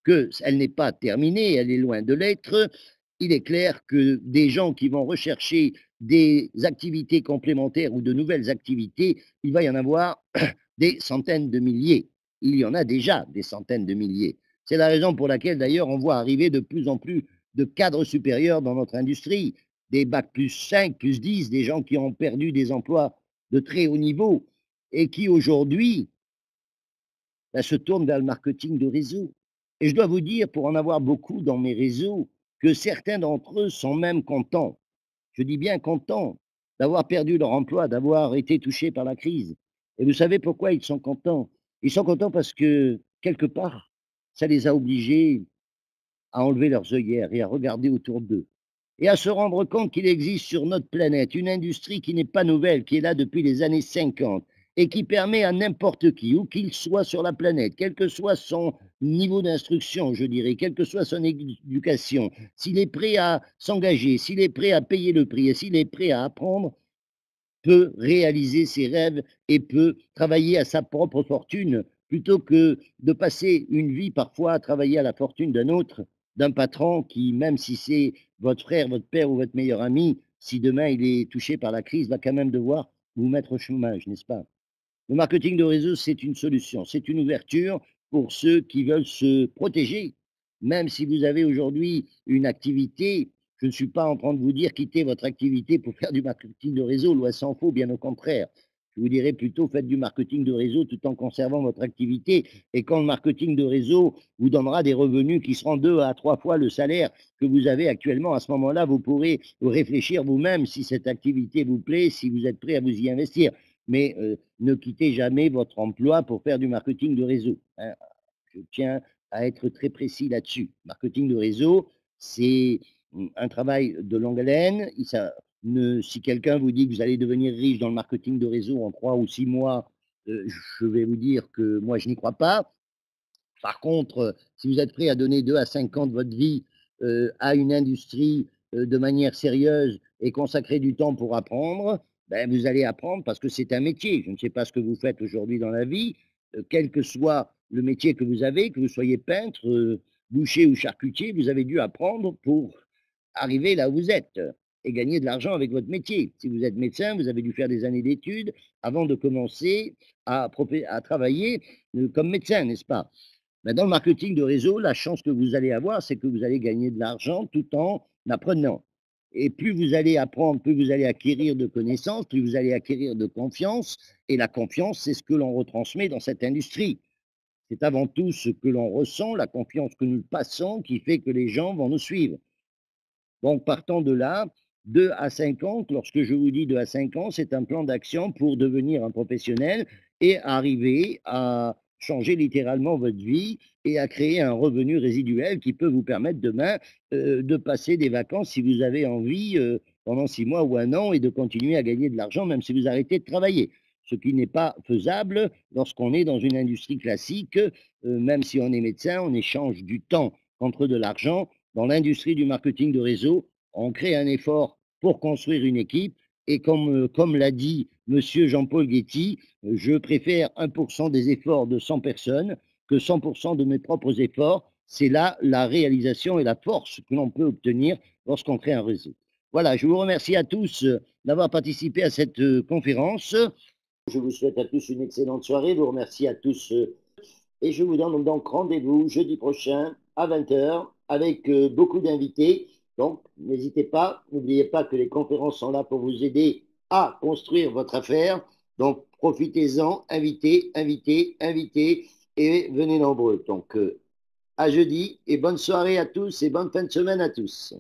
qu'elle n'est pas terminée, elle est loin de l'être, il est clair que des gens qui vont rechercher des activités complémentaires ou de nouvelles activités, il va y en avoir des centaines de milliers. Il y en a déjà des centaines de milliers. C'est la raison pour laquelle, d'ailleurs, on voit arriver de plus en plus de cadres supérieurs dans notre industrie, des bac plus 5, plus 10, des gens qui ont perdu des emplois de très haut niveau et qui, aujourd'hui, se tournent vers le marketing de réseau. Et je dois vous dire, pour en avoir beaucoup dans mes réseaux, que certains d'entre eux sont même contents, je dis bien contents, d'avoir perdu leur emploi, d'avoir été touchés par la crise. Et vous savez pourquoi ils sont contents? Ils sont contents parce que, quelque part, ça les a obligés à enlever leurs œillères et à regarder autour d'eux et à se rendre compte qu'il existe sur notre planète une industrie qui n'est pas nouvelle, qui est là depuis les années 50 et qui permet à n'importe qui, où qu'il soit sur la planète, quel que soit son niveau d'instruction, je dirais, quelle que soit son éducation, s'il est prêt à s'engager, s'il est prêt à payer le prix et s'il est prêt à apprendre, peut réaliser ses rêves et peut travailler à sa propre fortune plutôt que de passer une vie parfois à travailler à la fortune d'un autre, d'un patron qui, même si c'est votre frère, votre père ou votre meilleur ami, si demain il est touché par la crise, va quand même devoir vous mettre au chômage, n'est-ce pas? Le marketing de réseau, c'est une solution, c'est une ouverture pour ceux qui veulent se protéger. Même si vous avez aujourd'hui une activité, je ne suis pas en train de vous dire quittez votre activité pour faire du marketing de réseau, loin s'en faut, bien au contraire. Je vous dirais plutôt faites du marketing de réseau tout en conservant votre activité. Et quand le marketing de réseau vous donnera des revenus qui seront 2 à 3 fois le salaire que vous avez actuellement, à ce moment-là, vous pourrez réfléchir vous-même si cette activité vous plaît, si vous êtes prêt à vous y investir. Mais ne quittez jamais votre emploi pour faire du marketing de réseau, hein. Je tiens à être très précis là-dessus. Marketing de réseau, c'est un travail de longue haleine. Si quelqu'un vous dit que vous allez devenir riche dans le marketing de réseau en 3 ou 6 mois, je vais vous dire que moi, je n'y crois pas. Par contre, si vous êtes prêt à donner 2 à 5 ans de votre vie à une industrie de manière sérieuse et consacrer du temps pour apprendre, ben, vous allez apprendre parce que c'est un métier. Je ne sais pas ce que vous faites aujourd'hui dans la vie, quel que soit le métier que vous avez, que vous soyez peintre, boucher ou charcutier, vous avez dû apprendre pour arriver là où vous êtes et gagner de l'argent avec votre métier. Si vous êtes médecin, vous avez dû faire des années d'études avant de commencer à travailler comme médecin, n'est-ce pas? Mais dans le marketing de réseau, la chance que vous allez avoir, c'est que vous allez gagner de l'argent tout en apprenant. Et plus vous allez apprendre, plus vous allez acquérir de connaissances, plus vous allez acquérir de confiance. Et la confiance, c'est ce que l'on retransmet dans cette industrie. C'est avant tout ce que l'on ressent, la confiance que nous passons, qui fait que les gens vont nous suivre. Donc, partant de là, 2 à 5 ans, lorsque je vous dis 2 à 5 ans, c'est un plan d'action pour devenir un professionnel et arriver à changer littéralement votre vie et à créer un revenu résiduel qui peut vous permettre demain de passer des vacances si vous avez envie pendant 6 mois ou 1 an et de continuer à gagner de l'argent même si vous arrêtez de travailler. Ce qui n'est pas faisable lorsqu'on est dans une industrie classique, même si on est médecin, on échange du temps contre de l'argent. Dans l'industrie du marketing de réseau, on crée un effort pour construire une équipe. Et comme l'a dit Monsieur Jean-Paul Guetti, je préfère 1% des efforts de 100 personnes que 100% de mes propres efforts. C'est là la réalisation et la force que l'on peut obtenir lorsqu'on crée un réseau. Voilà, je vous remercie à tous d'avoir participé à cette conférence. Je vous souhaite à tous une excellente soirée. Je vous remercie à tous et je vous donne donc rendez-vous jeudi prochain à 20 h avec beaucoup d'invités. Donc, n'hésitez pas, n'oubliez pas que les conférences sont là pour vous aider à construire votre affaire. Donc, profitez-en, invitez, invitez, invitez et venez nombreux. Donc, à jeudi et bonne soirée à tous et bonne fin de semaine à tous.